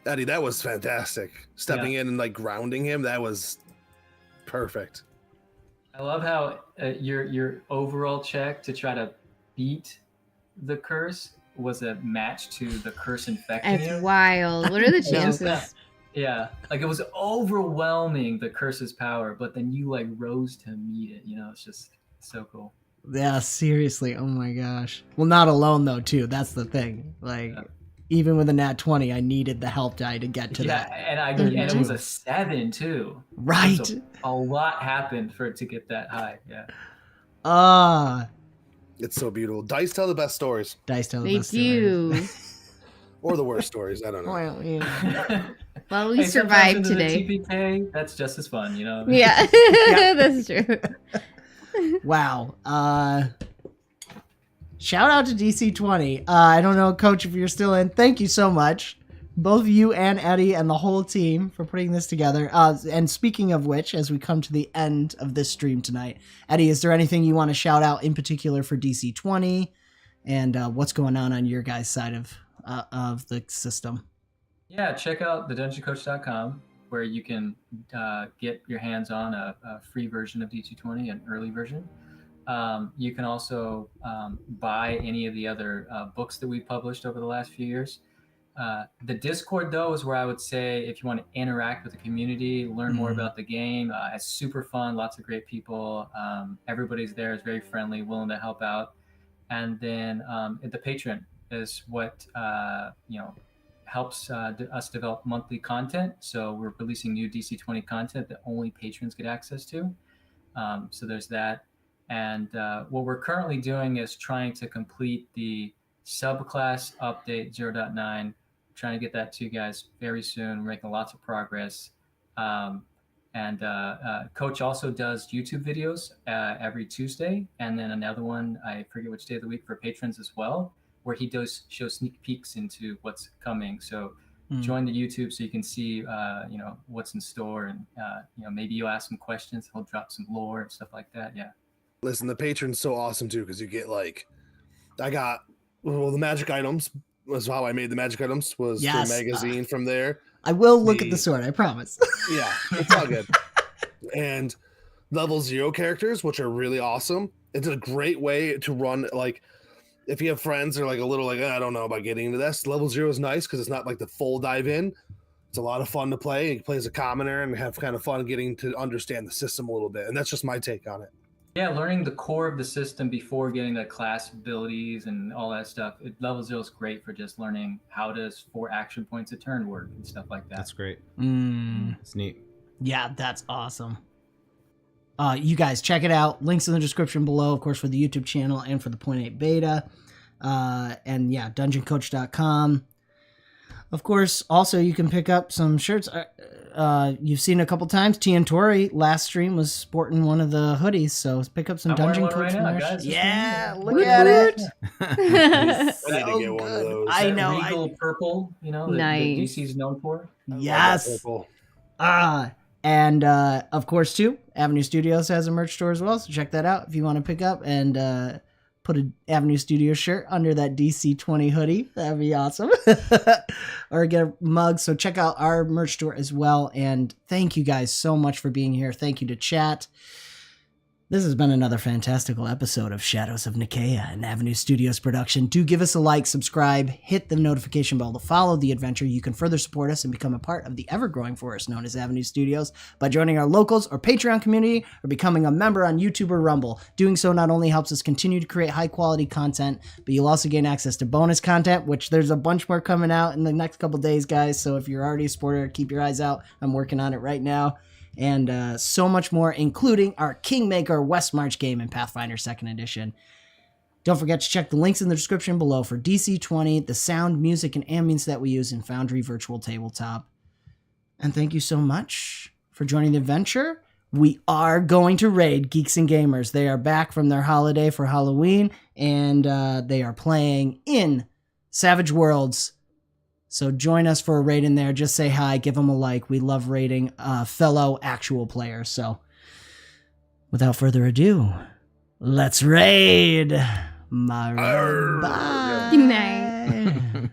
Eddie, that was fantastic. Stepping Yeah. in and like grounding him, that was perfect. I love how your overall check to try to beat the curse was a match to the curse infecting It's you. wild. What are the Yeah. chances? Yeah, like it was overwhelming the curse's power, but then you like rose to meet it. You know, it's just so cool. Yeah, seriously. Oh my gosh. Well, not alone though, too. That's the thing. Like, Yeah. even with a nat 20, I needed the help die to get to Yeah, that. and it was a 7 too. Right. So a lot happened for it to get that high. Yeah. Ah, It's so beautiful. Dice tell the best stories, dice tell the They best stories. do. or the worst stories. I don't know. Well, yeah. Well, we Hey, sometimes survived into the today. TPK, that's just as fun, you know. Yeah, that's true. Wow. Shout out to DC20. I don't know, Coach, if you're still in. Thank you so much, both you and Eddie and the whole team, for putting this together. And speaking of which, as we come to the end of this stream tonight, Eddie, is there anything you want to shout out in particular for DC20 and what's going on your guys' side of the system? Yeah, check out thedungeoncoach.com where you can get your hands on a free version of D220, an early version. You can also buy any of the other books that we've published over the last few years. The Discord, though, is where I would say if you want to interact with the community, learn more about the game, it's super fun, lots of great people. Everybody's there, is very friendly, willing to help out. And then the Patreon is what helps us develop monthly content. So we're releasing new DC20 content that only patrons get access to. So there's that. And what we're currently doing is trying to complete the subclass update 0.9. Trying to get that to you guys very soon. We're making lots of progress. And Coach also does YouTube videos every Tuesday. And then another one, I forget which day of the week, for patrons as well, where he does show sneak peeks into what's coming. So join the YouTube so you can see, what's in store. And, maybe you'll ask some questions. He'll drop some lore and stuff like that. Yeah. Listen, the patron's so awesome too, because you get the magic items was how I made the magic items, was Yes. the magazine from there. I will look at the sword, I promise. Yeah, it's all good. And level 0 characters, which are really awesome. It's a great way to run, like, if you have friends that are like a little like, I don't know about getting into this, level 0 is nice because it's not like the full dive in. It's a lot of fun to play. You can play as a commoner and have kind of fun getting to understand the system a little bit. And that's just my take on it. Yeah, learning the core of the system before getting the class abilities and all that stuff. Level 0 is great for just learning how does 4 action points a turn work and stuff like that. That's great. Mm. It's neat. Yeah, that's awesome. You guys check it out. Links in the description below, of course, for the YouTube channel and for the 0.8 beta. And yeah, dungeoncoach.com. Of course, also you can pick up some shirts. You've seen a couple times. Tian Tori last stream was sporting one of the hoodies, so pick up some I'm wearing Dungeon one Coach right now, merch. guys. Yeah, look Woot at woot. it. I need So to get one of good. those. I That know. regal purple, that Nice. DC's known for. I love that Yes. purple. And of course, too, Avenue Studios has a merch store as well, so check that out if you want to pick up and put an Avenue Studios shirt under that DC20 hoodie. That'd be awesome. Or get a mug. So check out our merch store as well. And thank you guys so much for being here. Thank you to chat. This has been another fantastical episode of Shadows of Nikeya, an Avenue Studios production. Do give us a like, subscribe, hit the notification bell to follow the adventure. You can further support us and become a part of the ever-growing force known as Avenue Studios by joining our locals or Patreon community or becoming a member on YouTube or Rumble. Doing so not only helps us continue to create high-quality content, but you'll also gain access to bonus content, which there's a bunch more coming out in the next couple days, guys. So if you're already a supporter, keep your eyes out. I'm working on it right now. And so much more, including our Kingmaker West March game in Pathfinder 2nd Edition. Don't forget to check the links in the description below for DC20, the sound, music, and ambience that we use in Foundry Virtual Tabletop. And thank you so much for joining the adventure. we are going to raid Geeks and Gamers. They are back from their holiday for Halloween, and they are playing in Savage Worlds. So join us for a raid in there. Just say hi, give them a like. We love raiding fellow actual players. So without further ado, let's raid. Bye.